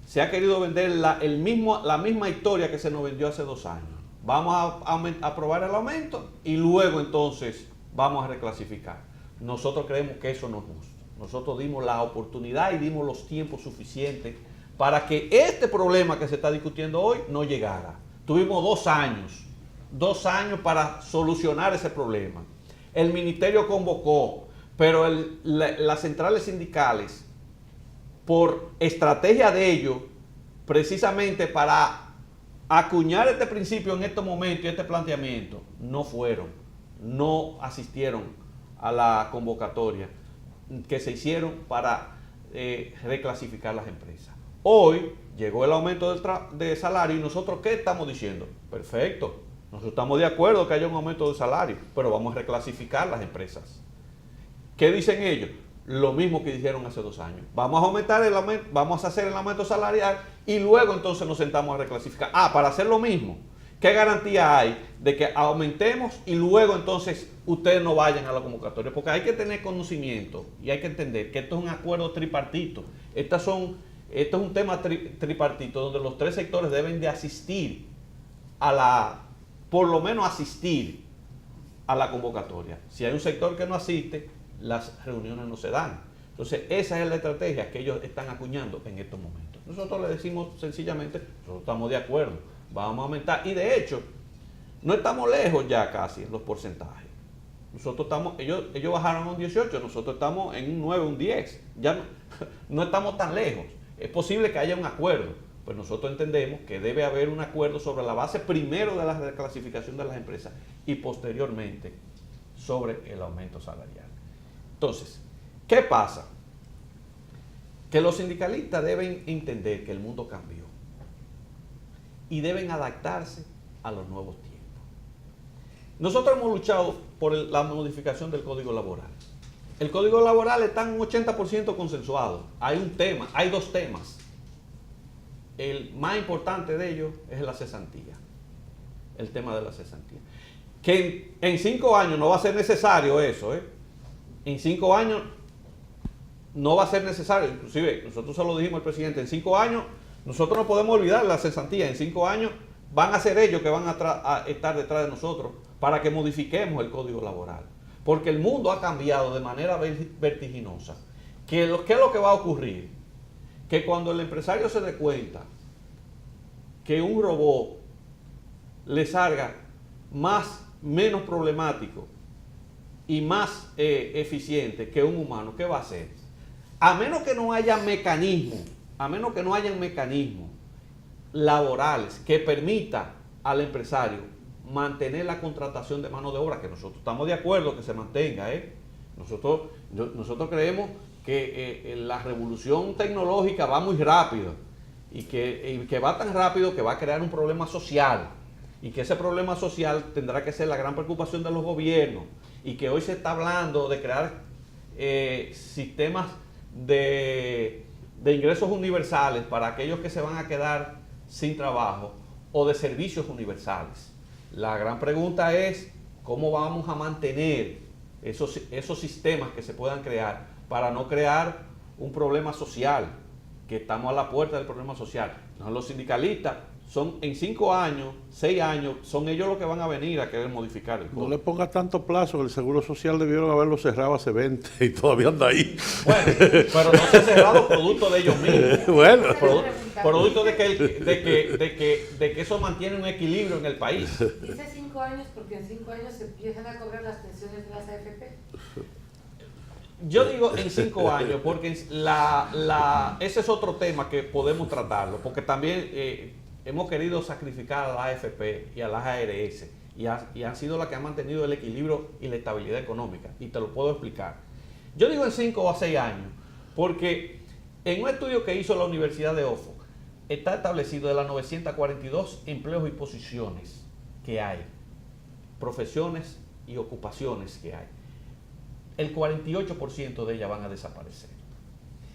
se ha querido vender la misma historia que se nos vendió hace 2 años. Vamos a aprobar el aumento y luego entonces vamos a reclasificar. Nosotros creemos que eso no es justo. Nosotros dimos la oportunidad y dimos los tiempos suficientes para que este problema que se está discutiendo hoy no llegara. Tuvimos 2 años para solucionar ese problema. El ministerio convocó, pero las centrales sindicales, por estrategia de ellos, precisamente para acuñar este principio en estos momentos y este planteamiento, no asistieron a la convocatoria que se hicieron para reclasificar las empresas. Hoy llegó el aumento de salario y nosotros, ¿qué estamos diciendo? Perfecto, nosotros estamos de acuerdo que haya un aumento de salario, pero vamos a reclasificar las empresas. ¿Qué dicen ellos? Lo mismo que dijeron hace 2 años. Vamos a aumentar el aumento, vamos a hacer el aumento salarial y luego entonces nos sentamos a reclasificar. Para hacer lo mismo, ¿qué garantía hay de que aumentemos y luego entonces ustedes no vayan a la convocatoria? Porque hay que tener conocimiento y hay que entender que esto es un acuerdo tripartito. Esto es un tema tripartito donde los 3 sectores deben de asistir por lo menos asistir a la convocatoria. Si hay un sector que no asiste, las reuniones no se dan. Entonces, esa es la estrategia que ellos están acuñando en estos momentos. Nosotros le decimos sencillamente, nosotros estamos de acuerdo, vamos a aumentar. Y de hecho, no estamos lejos ya casi en los porcentajes. Nosotros estamos, ellos bajaron a un 18, nosotros estamos en un 9, un 10. Ya no estamos tan lejos. Es posible que haya un acuerdo, pues nosotros entendemos que debe haber un acuerdo sobre la base primero de la reclasificación de las empresas y posteriormente sobre el aumento salarial. Entonces, ¿qué pasa? Que los sindicalistas deben entender que el mundo cambió y deben adaptarse a los nuevos tiempos. Nosotros hemos luchado por la modificación del Código Laboral. El Código Laboral está en un 80% consensuado. Hay 2 temas. El más importante de ellos es la cesantía. El tema de la cesantía. Que en 5 años no va a ser necesario eso, En 5 años no va a ser necesario. Inclusive, nosotros se lo dijimos al presidente, en 5 años nosotros no podemos olvidar la cesantía. En 5 años van a ser ellos que van a estar detrás de nosotros para que modifiquemos el Código Laboral. Porque el mundo ha cambiado de manera vertiginosa. ¿Qué es lo que va a ocurrir? Que cuando el empresario se dé cuenta que un robot le salga menos problemático y más eficiente que un humano, ¿qué va a hacer? A menos que no haya mecanismos laborales que permita al empresario mantener la contratación de mano de obra, que nosotros estamos de acuerdo que se mantenga, nosotros creemos que la revolución tecnológica va muy rápido y que va tan rápido que va a crear un problema social, y que ese problema social tendrá que ser la gran preocupación de los gobiernos, y que hoy se está hablando de crear sistemas de ingresos universales para aquellos que se van a quedar sin trabajo, o de servicios universales. La gran pregunta es cómo vamos a mantener esos sistemas que se puedan crear para no crear un problema social, que estamos a la puerta del problema social. No, los sindicalistas son en 5 años, 6 años, son ellos los que van a venir a querer modificar el código. No le ponga tanto plazo, el Seguro Social debieron haberlo cerrado hace 20 y todavía anda ahí. Bueno, pero no se ha cerrado producto de ellos mismos. Bueno. Producto de que eso mantiene un equilibrio en el país. Dice 5 años porque en 5 años se empiezan a cobrar las pensiones de las AFP. Yo digo en 5 años porque ese es otro tema que podemos tratarlo, porque también hemos querido sacrificar a la AFP y a las ARS y han sido las que han mantenido el equilibrio y la estabilidad económica, y te lo puedo explicar. Yo digo en 5 a 6 años porque en un estudio que hizo la Universidad de Oxford está establecido de las 942 empleos y posiciones que hay, profesiones y ocupaciones que hay, el 48% de ellas van a desaparecer.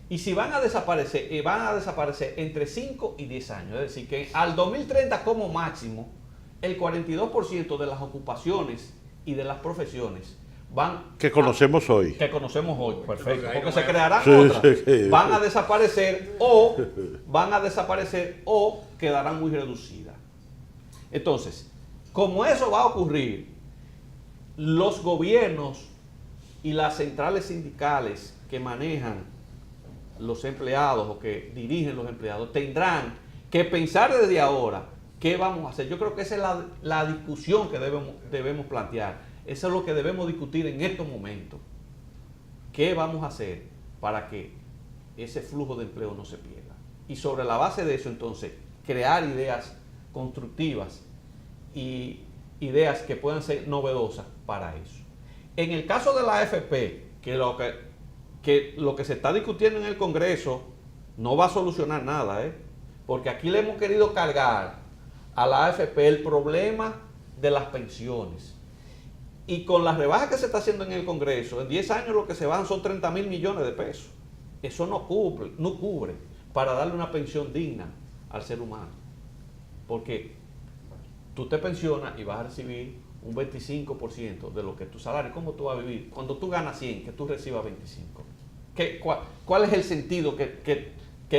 Y si van a desaparecer entre 5 y 10 años. Es decir, que al 2030 como máximo, el 42% de las ocupaciones y de las profesiones que conocemos hoy. Perfecto. Porque se crearán otras. Van a desaparecer o quedarán muy reducidas. Entonces, como eso va a ocurrir, los gobiernos y las centrales sindicales que manejan los empleados o que dirigen los empleados tendrán que pensar desde ahora qué vamos a hacer. Yo creo que esa es la discusión que debemos plantear. Eso es lo que debemos discutir en estos momentos. ¿Qué vamos a hacer para que ese flujo de empleo no se pierda? Y sobre la base de eso, entonces, crear ideas constructivas y ideas que puedan ser novedosas para eso. En el caso de la AFP, que lo que se está discutiendo en el Congreso no va a solucionar nada, porque aquí le hemos querido cargar a la AFP el problema de las pensiones. Y con las rebajas que se está haciendo en el Congreso, en 10 años lo que se van son 30.000 millones de pesos. Eso no cubre para darle una pensión digna al ser humano. Porque tú te pensionas y vas a recibir un 25% de lo que tu salario. ¿Cómo tú vas a vivir? Cuando tú ganas 100, que tú recibas 25. ¿Cuál es el sentido que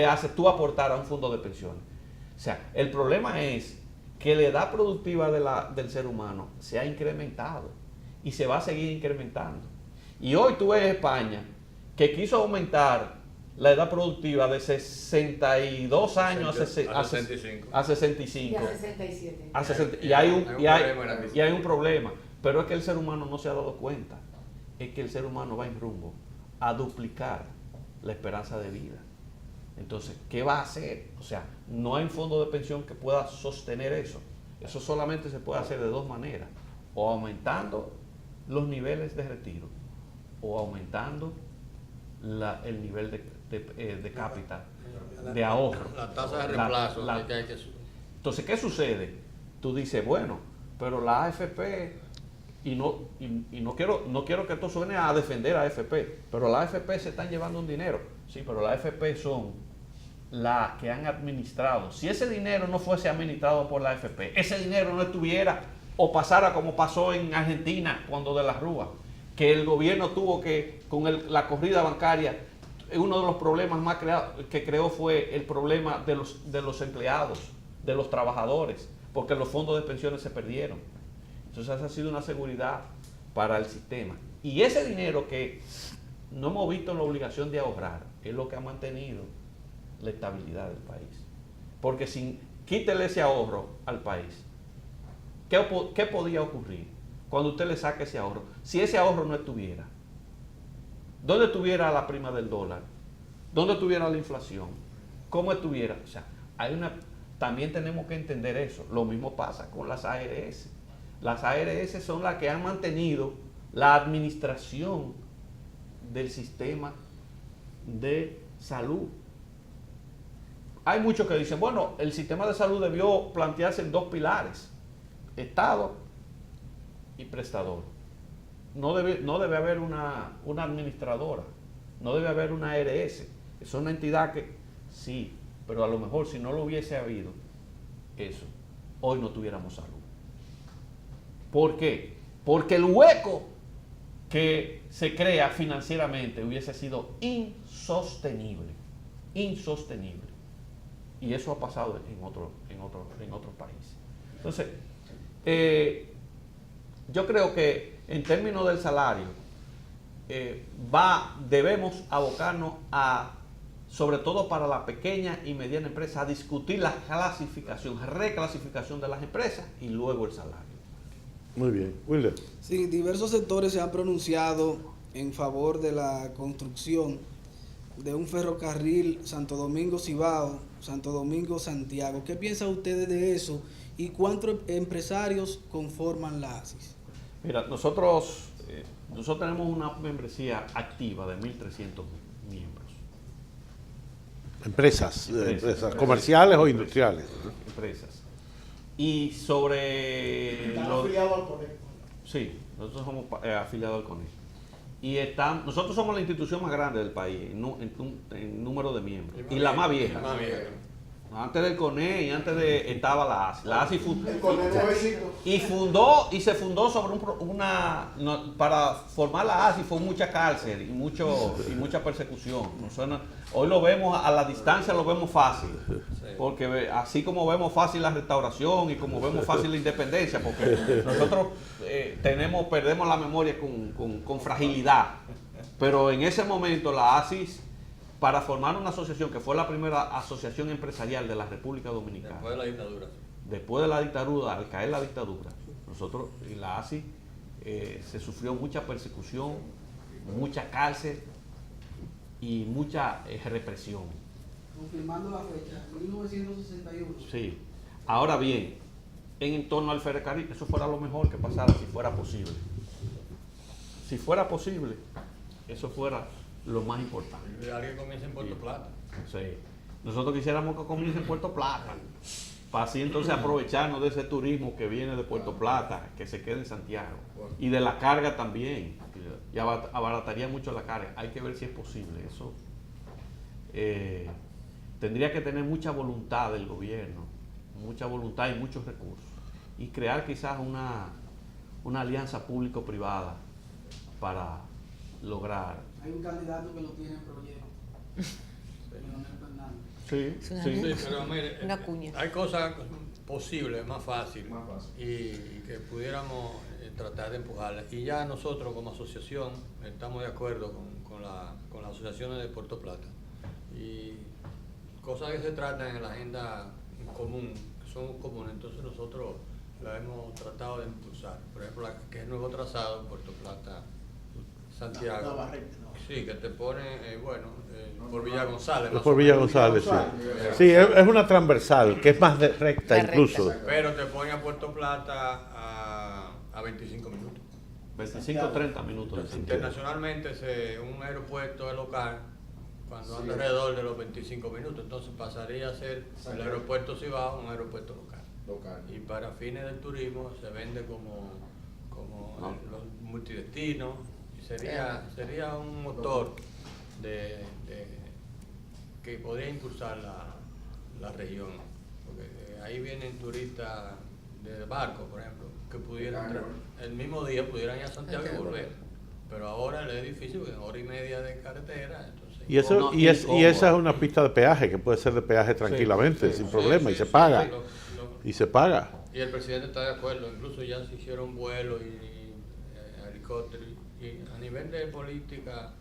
hace tú aportar a un fondo de pensiones? O sea, el problema es que la edad productiva del ser humano se ha incrementado y se va a seguir incrementando. Y hoy tú ves España que quiso aumentar la edad productiva de 62 años a 65. Y a 67. Y hay un problema. Pero es que el ser humano no se ha dado cuenta. Es que el ser humano va en rumbo a duplicar la esperanza de vida. Entonces, ¿qué va a hacer? O sea, no hay un fondo de pensión que pueda sostener eso. Eso solamente se puede hacer de dos maneras. O aumentando los niveles de retiro, o aumentando el nivel de capital, de ahorro. La tasa de reemplazo. Entonces, ¿qué sucede? Tú dices, bueno, pero la AFP, y no quiero que esto suene a defender a AFP, pero la AFP se están llevando un dinero. Sí, pero la AFP son las que han administrado. Si ese dinero no fuese administrado por la AFP, ese dinero no estuviera o pasara como pasó en Argentina cuando de la Rúa, que el gobierno tuvo que, con la corrida bancaria, uno de los problemas más que creó fue el problema de los empleados, de los trabajadores, porque los fondos de pensiones se perdieron. Entonces esa ha sido una seguridad para el sistema. Y ese dinero que no hemos visto la obligación de ahorrar es lo que ha mantenido la estabilidad del país. Porque quítele ese ahorro al país, ¿qué podía ocurrir? cuando usted le saque ese ahorro. Si ese ahorro no estuviera, ¿dónde estuviera la prima del dólar? ¿Dónde estuviera la inflación? ¿Cómo estuviera? O sea, también tenemos que entender eso. Lo mismo pasa con las ARS. Las ARS son las que han mantenido la administración del sistema de salud. Hay muchos que dicen, bueno, el sistema de salud debió plantearse en dos pilares, Estado y prestador. No debe haber una administradora, no debe haber una ARS. Es una entidad que sí, pero a lo mejor si no lo hubiese habido eso, hoy no tuviéramos salud. ¿Por qué? Porque el hueco que se crea financieramente hubiese sido insostenible. Y eso ha pasado en otros países. Entonces, yo creo que en términos del salario, debemos abocarnos sobre todo para la pequeña y mediana empresa, a discutir la reclasificación de las empresas y luego el salario. Muy bien. Wilder. Sí, diversos sectores se han pronunciado en favor de la construcción de un ferrocarril Santo Domingo-Cibao, Santo Domingo-Santiago. ¿Qué piensan ustedes de eso? ¿Y cuántos empresarios conforman la ASIS? Mira, nosotros tenemos una membresía activa de 1.300 miembros. Empresas comerciales o industriales. Empresas. Y sobre... Están afiliados al CONEC. Sí, nosotros somos afiliados al CONEC. Y nosotros somos la institución más grande del país en número de miembros. Y la más vieja. Antes del CONEC y antes estaba la ASI. La ASI se fundó sobre para formar la ASI fue mucha cárcel y mucha persecución. Hoy lo vemos a la distancia, lo vemos fácil. Porque así como vemos fácil la restauración y como vemos fácil la independencia, porque nosotros perdemos la memoria con fragilidad. Pero en ese momento la ASIS, para formar una asociación que fue la primera asociación empresarial de la República Dominicana. Después de la dictadura. Después de la dictadura, al caer la dictadura, nosotros y la ASI se sufrió mucha persecución, mucha cárcel y mucha represión. Confirmando la fecha, 1961. Sí. Ahora bien, en torno al ferrocarril, eso fuera lo mejor que pasara si fuera posible. Si fuera posible, eso fuera lo más importante. Alguien comienza en Puerto Plata. Sí. Nosotros quisiéramos que comience en Puerto Plata, para así entonces aprovecharnos de ese turismo que viene de Puerto Plata, que se quede en Santiago, y de la carga también, y abarataría mucho la carga. Hay que ver si es posible. Eso tendría que tener mucha voluntad del gobierno, mucha voluntad y muchos recursos, y crear quizás una alianza público-privada para lograr. Hay un candidato que lo tiene en proyecto. Leonel Fernández. Sí. Pero mire, Una cuña. hay cosas posibles, más fáciles, y que pudiéramos tratar de empujarlas. Y ya nosotros como asociación estamos de acuerdo con las asociaciones de Puerto Plata. Y cosas que se tratan en la agenda común, que son comunes, entonces nosotros la hemos tratado de impulsar. Por ejemplo, que es el nuevo trazado Puerto Plata Santiago. La Barreta, no. Sí, que te pone, por Villa González. Por Villa González, sí. Sí, es una transversal, que es más recta La incluso. recta. Pero te pone a Puerto Plata a 25 minutos. 25 o 30 minutos de Santiago. Internacionalmente un aeropuerto es local cuando anda alrededor de los 25 minutos. Entonces pasaría a ser el aeropuerto Cibao un aeropuerto local. Y para fines del turismo se vende como los multidestinos. Sería un motor que podría impulsar la región, porque ahí vienen turistas de barco, por ejemplo, que pudieran entrar, el mismo día pudieran ir a Santiago y volver, pero ahora es difícil porque en hora y media de carretera, entonces... Y esa es una pista de peaje que puede ser de peaje tranquilamente, sin problema, y se paga. Y se paga. Y el presidente está de acuerdo, incluso ya se hicieron vuelos y helicópteros. Y a nivel de política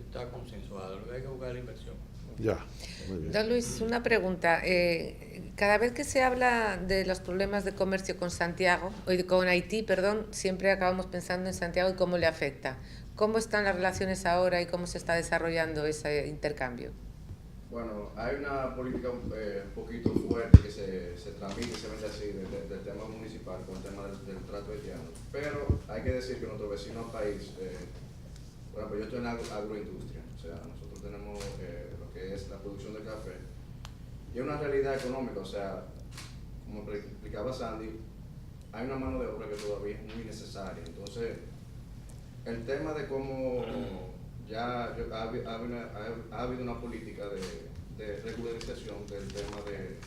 está consensuado, lo que hay que buscar es la inversión. Ya, muy bien. Don Luis, una pregunta. Cada vez que se habla de los problemas de comercio con Santiago, con Haití, perdón, siempre acabamos pensando en Santiago y cómo le afecta. ¿Cómo están las relaciones ahora y cómo se está desarrollando ese intercambio? Bueno, hay una política un poquito fuerte que se transmite, se vende así, del tema municipal con el tema del trato haitiano. Pero hay que decir que nuestro vecino país, por ejemplo, yo estoy en agroindustria, o sea, nosotros tenemos lo que es la producción de café. Y es una realidad económica, o sea, como explicaba Sandy, hay una mano de obra que todavía es muy necesaria. Entonces, el tema de cómo ya ha habido una política de regularización del tema de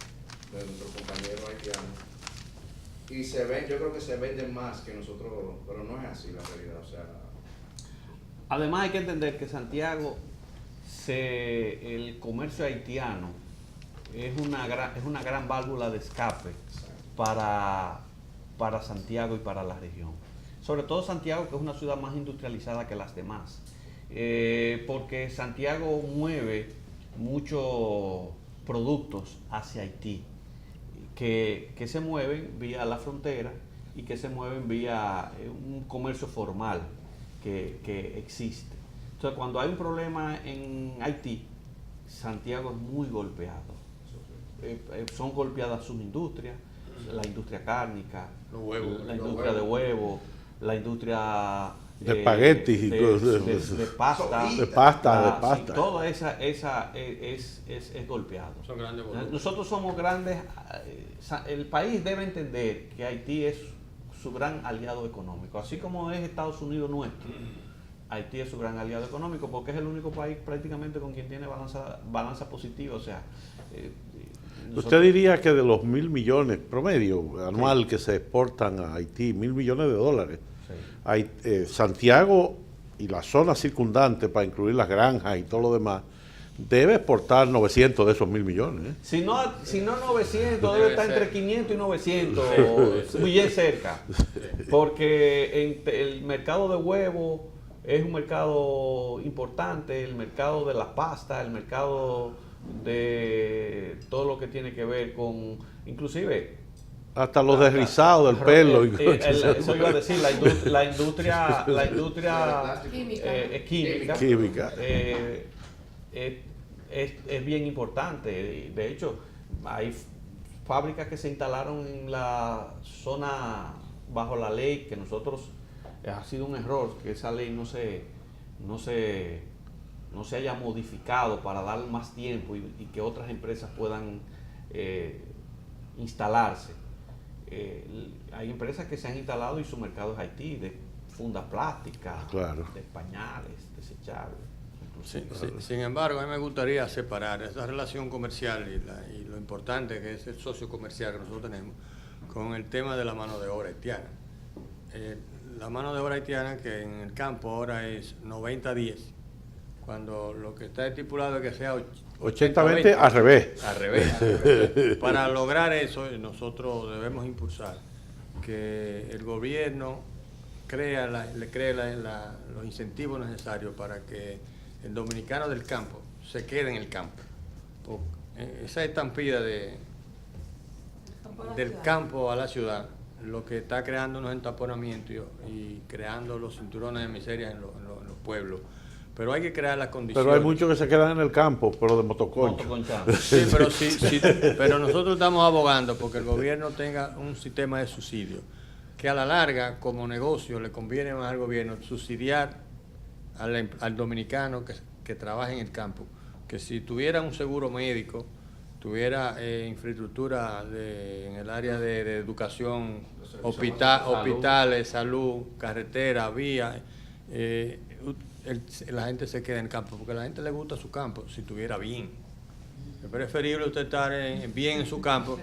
nuestros compañeros haitianos. Y yo creo que se venden más que nosotros, pero no es así la realidad, o sea. Además hay que entender que Santiago, el comercio haitiano es una gran válvula de escape para Santiago y para la región. Sobre todo Santiago, que es una ciudad más industrializada que las demás. Porque Santiago mueve muchos productos hacia Haití, que se mueven vía la frontera y que se mueven vía un comercio formal que existe. Entonces, cuando hay un problema en Haití, Santiago es muy golpeado. Son golpeadas sus industrias, la industria cárnica, la industria de huevos, la industria de espaguetis, de pasta, de pasta. Sí, toda esa es golpeado. Son grandes volúmenes. Nosotros somos grandes. El país debe entender que Haití es su gran aliado económico, así como es Estados Unidos nuestro. Haití es su gran aliado económico porque es el único país prácticamente con quien tiene balanza positiva. O sea, ¿usted diría que de los 1.000 millones promedio anual que se exportan a Haití, 1.000 millones de dólares, Santiago y la zona circundante, para incluir las granjas y todo lo demás, debe exportar 900 de esos 1.000 millones? Si no 900, debe estar entre 500 y 900, muy bien cerca. Porque el mercado de huevos es un mercado importante, el mercado de las pastas, el mercado de todo lo que tiene que ver con, inclusive, hasta los desrizados del pelo. Eso iba a decir, la industria química es bien importante. De hecho, hay fábricas que se instalaron en la zona bajo la ley, que nosotros ha sido un error que esa ley no se haya modificado para dar más tiempo y que otras empresas puedan instalarse. Hay empresas que se han instalado y su mercado es Haití, de fundas plásticas, claro, de pañales, desechables. Sin embargo, a mí me gustaría separar esa relación comercial y lo importante que es el socio comercial que nosotros tenemos con el tema de la mano de obra haitiana. La mano de obra haitiana, que en el campo ahora es 90-10, cuando lo que está estipulado es que sea 80-20 al revés. Al revés. Para lograr eso, nosotros debemos impulsar que el gobierno le cree los incentivos necesarios para que el dominicano del campo se quede en el campo. Esa estampida del campo a la ciudad, lo que está creando unos entaponamientos y creando los cinturones de miseria en los pueblos. Pero hay que crear las condiciones. Pero hay muchos que se quedan en el campo, pero de motoconcho. Sí, pero nosotros estamos abogando porque el gobierno tenga un sistema de subsidio, que a la larga, como negocio, le conviene más al gobierno subsidiar al dominicano que trabaja en el campo, que si tuviera un seguro médico, tuviera infraestructura en el área de educación, hospitales, salud, carretera, vía, la gente se queda en el campo, porque a la gente le gusta su campo si estuviera bien. Es preferible usted estar bien en su campo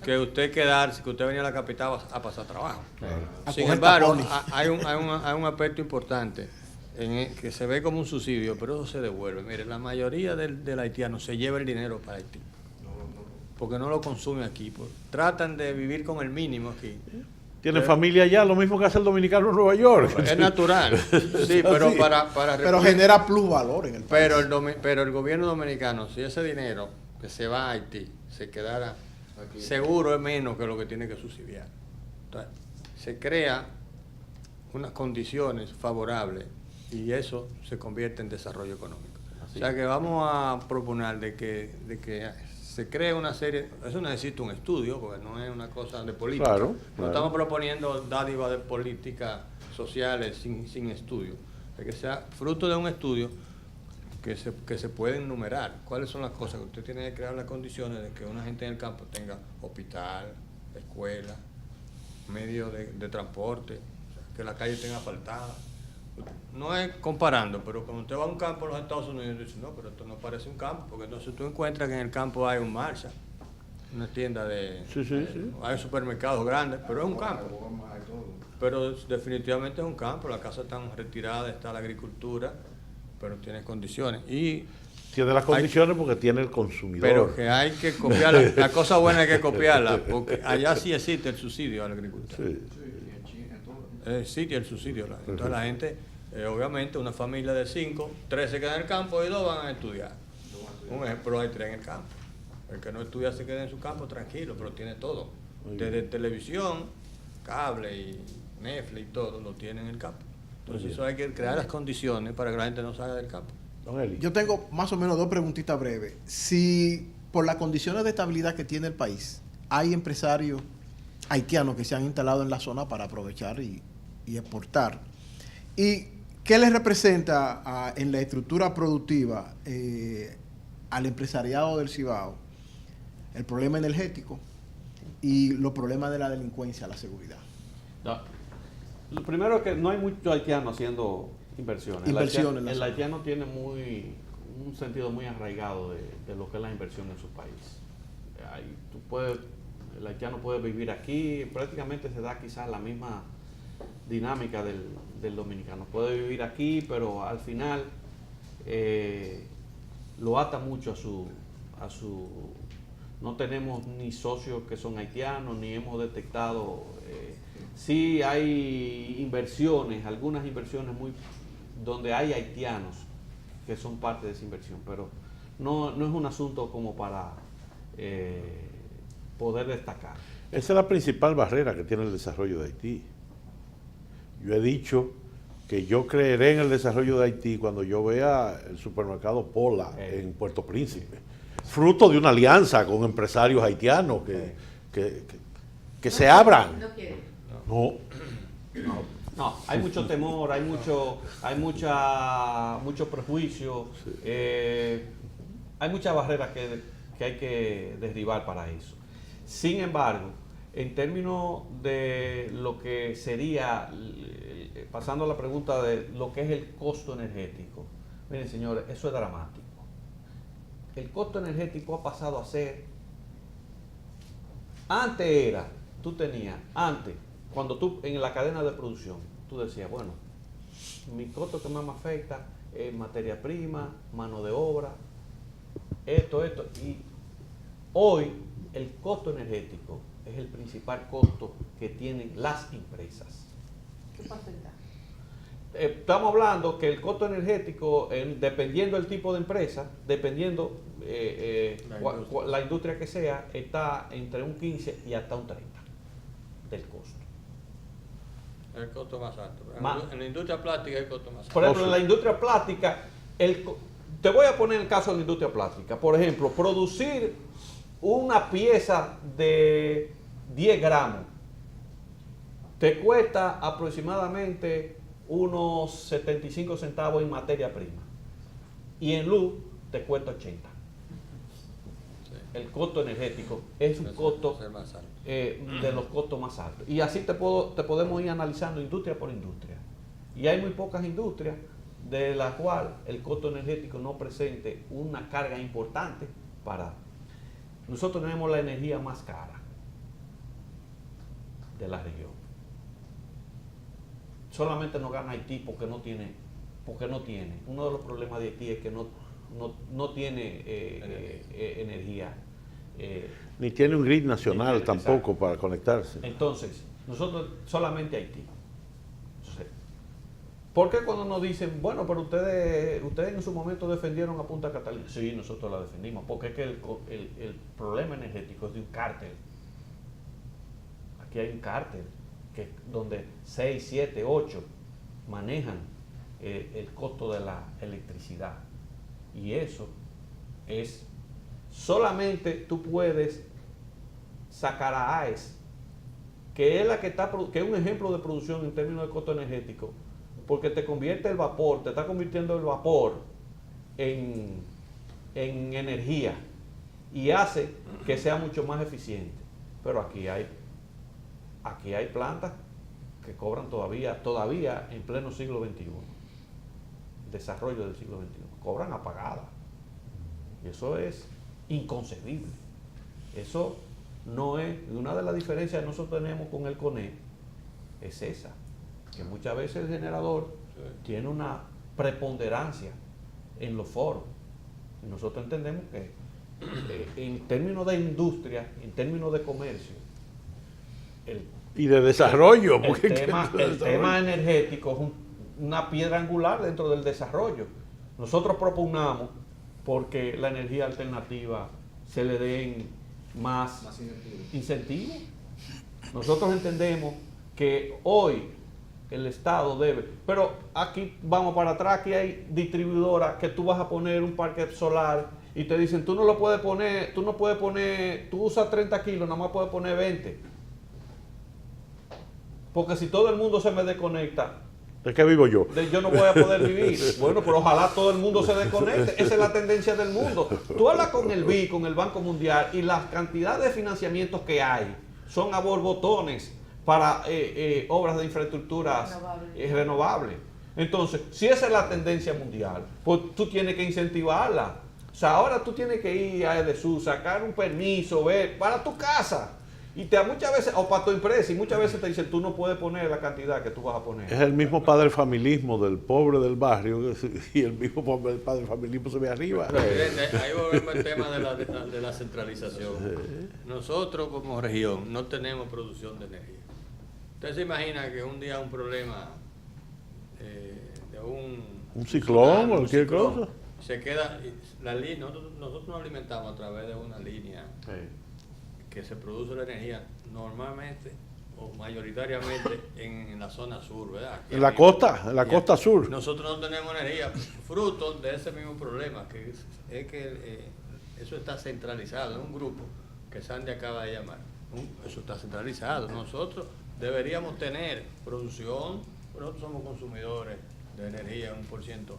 que usted quedarse, que usted venía a la capital a pasar trabajo. Claro. Sin embargo, hay un aspecto importante que se ve como un subsidio, pero eso se devuelve. Mire, la mayoría del haitiano se lleva el dinero para Haití, porque no lo consume aquí. Tratan de vivir con el mínimo aquí, Tienen familia allá, lo mismo que hace el dominicano en Nueva York. Es natural. Sí, pero Sí. Pero genera plusvalor en el país. pero el gobierno dominicano, si ese dinero que se va a Haití se quedara Aquí. seguro, es menos que lo que tiene que subsidiar. Entonces, se crea unas condiciones favorables y eso se convierte en desarrollo económico. Así O sea que vamos a proponer de que se cree una serie, eso necesita un estudio, porque no es una cosa de política. Claro, No claro. estamos proponiendo dádivas de políticas sociales sin estudio. Es que sea fruto de un estudio que se pueden numerar. ¿Cuáles son las cosas que usted tiene que crear las condiciones de que una gente en el campo tenga hospital, escuela, medios de transporte, o sea, que la calle tenga asfaltada? No es comparando, pero cuando usted va a un campo en los Estados Unidos, dice, no, pero esto no parece un campo, porque entonces tú encuentras que en el campo hay un Marshall, una tienda de... Sí, sí, sí. Hay supermercados grandes, pero es un campo. Hay todo. Pero definitivamente es un campo, las casas están retiradas, está la agricultura, pero tiene condiciones. Y Tiene las condiciones porque tiene el consumidor. pero que hay que copiarla, la cosa buena hay que copiarla, porque allá sí existe el subsidio a la agricultura. Sí. Sí, en China, en todo. Existe el subsidio. Entonces la gente, obviamente, una familia de 5, 3 se quedan en el campo y 2 van a estudiar. Un ejemplo, hay 3 en el campo. El que no estudia se queda en su campo tranquilo, pero tiene todo. Desde televisión, cable y Netflix y todo, lo tiene en el campo. Entonces eso hay que crear las condiciones para que la gente no salga del campo. Don Eli. Yo tengo más o menos 2 preguntitas breves. Si por las condiciones de estabilidad que tiene el país, hay empresarios haitianos que se han instalado en la zona para aprovechar y exportar. ¿Y qué les representa en la estructura productiva al empresariado del Cibao el problema energético y los problemas de la delincuencia, la seguridad? No. Lo primero es que no hay muchos haitianos haciendo inversiones. Inversiones en la El zona. haitiano tiene un sentido muy arraigado de lo que es la inversión en su país. El haitiano puede vivir aquí, prácticamente se da quizás la misma dinámica del dominicano. Puede vivir aquí, pero al final lo ata mucho a su... No tenemos ni socios que son haitianos, ni hemos detectado... sí hay inversiones, algunas inversiones donde hay haitianos que son parte de esa inversión, pero no es un asunto como para poder destacar. Esa es la principal barrera que tiene el desarrollo de Haití. Yo he dicho que yo creeré en el desarrollo de Haití cuando yo vea el supermercado Pola en Puerto Príncipe, fruto de una alianza con empresarios haitianos que se abran. No quiere. No, No, hay mucho temor, hay mucho prejuicio, hay muchas barreras que hay que derribar para eso. Sin embargo, en términos de lo que sería, pasando a la pregunta de lo que es el costo energético, miren señores, eso es dramático. El costo energético ha pasado a ser, cuando tú en la cadena de producción, tú decías, bueno, mi costo que más me afecta es materia prima, mano de obra, esto, y hoy el costo energético es el principal costo que tienen las empresas. ¿Qué porcentaje? Estamos hablando que el costo energético, dependiendo del tipo de empresa, dependiendo la industria que sea, está entre un 15 y hasta un 30 del costo. El costo más alto. Más. En la industria plástica el costo más alto. Por ejemplo, en la industria plástica, te voy a poner el caso de la industria plástica. Por ejemplo, producir una pieza de 10 gramos te cuesta aproximadamente unos 75 centavos en materia prima. Y en luz te cuesta 80. El costo energético es un costo Es más alto. de los costos más altos. Y así te podemos ir analizando industria por industria. Y hay muy pocas industrias de las cuales el costo energético no presente una carga importante para... Nosotros tenemos la energía más cara de la región. Solamente nos gana Haití porque no tiene. Uno de los problemas de Haití es que no tiene energía. ni tiene un grid nacional Exacto. tampoco para conectarse. Entonces, Nosotros solamente Haití. Entonces, ¿por qué cuando nos dicen, bueno, pero ustedes en su momento defendieron a Punta Catalina? Sí, nosotros la defendimos, porque es que el problema energético es de un cártel. Aquí hay un cártel donde 6, 7, 8 manejan el costo de la electricidad. Y eso es, solamente tú puedes sacar a AES, que es la que es un ejemplo de producción en términos de costo energético, porque te convierte el vapor, te está convirtiendo el vapor en energía y hace que sea mucho más eficiente. Pero aquí hay plantas que cobran todavía en pleno siglo XXI, desarrollo del siglo XXI, cobran apagadas. Y eso es inconcebible. Eso no es, una de las diferencias que nosotros tenemos con el CONE es esa, que muchas veces el generador tiene una preponderancia en los foros. Y nosotros entendemos que en términos de industria, en términos de comercio, y de desarrollo. El tema energético es una piedra angular dentro del desarrollo. Nosotros propugnamos porque la energía alternativa se le den más incentivos. Nosotros entendemos que hoy el Estado debe, pero aquí vamos para atrás, aquí hay distribuidoras que tú vas a poner un parque solar y te dicen, tú no lo puedes poner, tú usas 30 kilos, nada más puedes poner 20. Porque si todo el mundo se me desconecta, ¿de qué vivo yo? Yo no voy a poder vivir. Bueno, pero ojalá todo el mundo se desconecte. Esa es la tendencia del mundo. Tú hablas con el BID, con el Banco Mundial, y las cantidades de financiamientos que hay son a borbotones para obras de infraestructuras renovables. Entonces, si esa es la tendencia mundial, pues tú tienes que incentivarla. O sea, ahora tú tienes que ir a EDESUR, sacar un permiso, ver, para tu casa. Y muchas veces, o para tu empresa, y muchas veces te dicen, tú no puedes poner la cantidad que tú vas a poner. Es el mismo padre familismo del pobre del barrio, y el mismo padre familismo se ve arriba. Presidente, ahí volvemos al tema de la centralización. Nosotros como región no tenemos producción de energía. Usted se imagina que un día un problema de un ciclón, cualquier cosa, se queda, la línea, nosotros nos alimentamos a través de una línea que se produce la energía normalmente o mayoritariamente en la zona sur, ¿verdad? En la costa sur. Nosotros no tenemos energía, fruto de ese mismo problema, que es que eso está centralizado en un grupo que Sandy acaba de llamar. Eso está centralizado. Nosotros deberíamos tener producción, nosotros somos consumidores de energía, 1%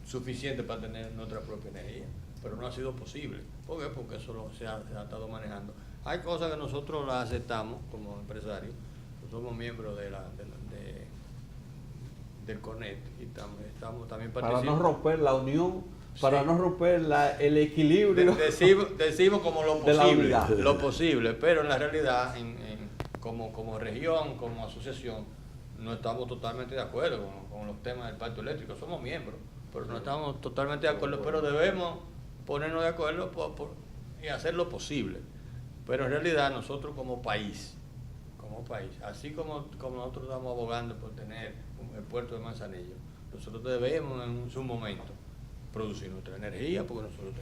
suficiente para tener nuestra propia energía, pero no ha sido posible. ¿Por qué? Porque eso se ha estado manejando. Hay cosas que nosotros las aceptamos como empresarios, somos miembros del CONET y estamos también participando. Para no romper la unión, para no romper el equilibrio. Decimos como lo posible, pero en la realidad, como región, como asociación, no estamos totalmente de acuerdo con los temas del pacto eléctrico. Somos miembros, pero no estamos totalmente de acuerdo, pero debemos ponernos de acuerdo y hacer lo posible. Pero en realidad nosotros como país, así como nosotros estamos abogando por tener el puerto de Manzanillo, nosotros debemos en su momento producir nuestra energía, porque nosotros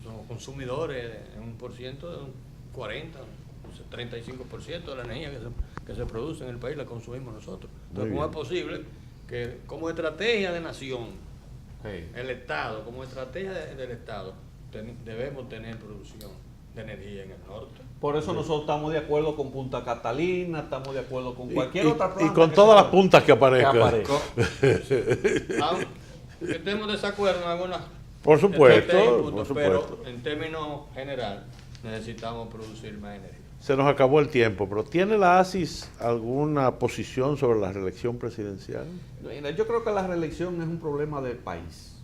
somos consumidores en 1%, de un 40, 35% de la energía que se produce en el país la consumimos nosotros. Entonces, ¿cómo es posible que como estrategia de nación, el Estado, como estrategia del Estado, debemos tener producción de energía en el norte? Por eso nosotros estamos de acuerdo con Punta Catalina, estamos de acuerdo con cualquier otra planta. Y con todas las puntas que aparezcan. Aunque estemos de desacuerdo en algunas. Por supuesto, pero en términos general necesitamos producir más energía. Se nos acabó el tiempo, pero ¿tiene la ASIS alguna posición sobre la reelección presidencial? Mira, yo creo que la reelección es un problema del país.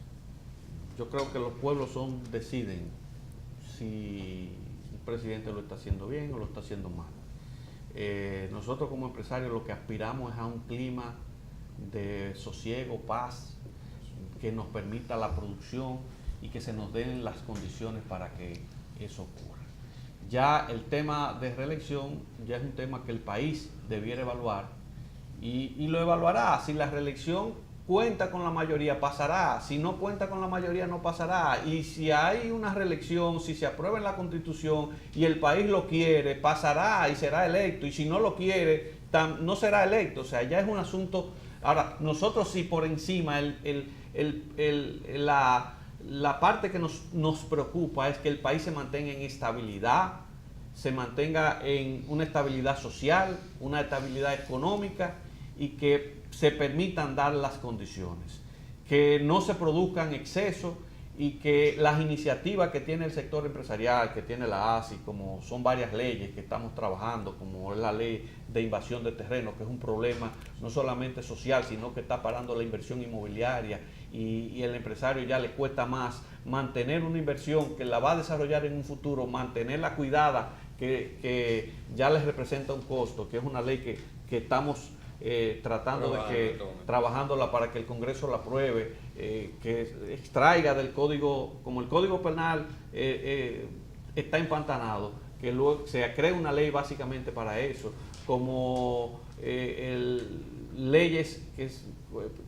Yo creo que los pueblos deciden si el presidente lo está haciendo bien o lo está haciendo mal. Nosotros como empresarios lo que aspiramos es a un clima de sosiego, paz, que nos permita la producción y que se nos den las condiciones para que eso ocurra. Ya el tema de reelección ya es un tema que el país debiera evaluar y lo evaluará. Si la reelección cuenta con la mayoría, pasará. Si no cuenta con la mayoría, no pasará. Y si hay una reelección, si se aprueba en la Constitución y el país lo quiere, pasará y será electo. Y si no lo quiere, no será electo. O sea, ya es un asunto. Ahora, nosotros sí por encima, la parte que nos preocupa es que el país se mantenga en estabilidad, se mantenga en una estabilidad social, una estabilidad económica y que se permitan dar las condiciones, que no se produzcan excesos y que las iniciativas que tiene el sector empresarial, que tiene la ASI, como son varias leyes que estamos trabajando, como es la ley de invasión de terrenos, que es un problema no solamente social, sino que está parando la inversión inmobiliaria y el empresario ya le cuesta más mantener una inversión que la va a desarrollar en un futuro, mantenerla cuidada, que ya les representa un costo, que es una ley que estamos tratando de que, trabajándola para que el Congreso la apruebe, que extraiga del código, como el Código Penal está empantanado, que luego se cree una ley básicamente para eso, como leyes,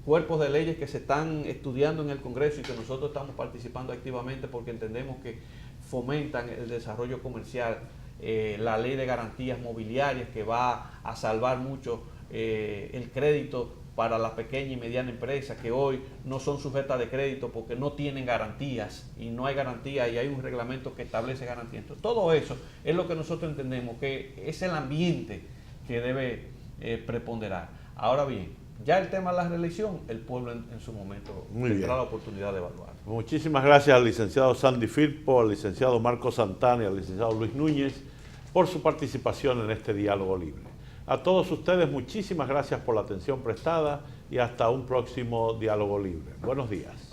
cuerpos de leyes que se están estudiando en el Congreso y que nosotros estamos participando activamente porque entendemos que fomentan el desarrollo comercial, la ley de garantías mobiliarias que va a salvar mucho el crédito para la pequeña y mediana empresa que hoy no son sujetas de crédito porque no tienen garantías y no hay garantía y hay un reglamento que establece garantías. Entonces, todo eso es lo que nosotros entendemos que es el ambiente que debe preponderar. Ahora bien, ya el tema de la reelección, el pueblo en su momento tendrá la oportunidad de evaluar. Muchísimas gracias al licenciado Sandy Firpo, al licenciado Marco Santana y al licenciado Luis Núñez por su participación en este diálogo libre. A todos ustedes, muchísimas gracias por la atención prestada y hasta un próximo diálogo libre. Buenos días.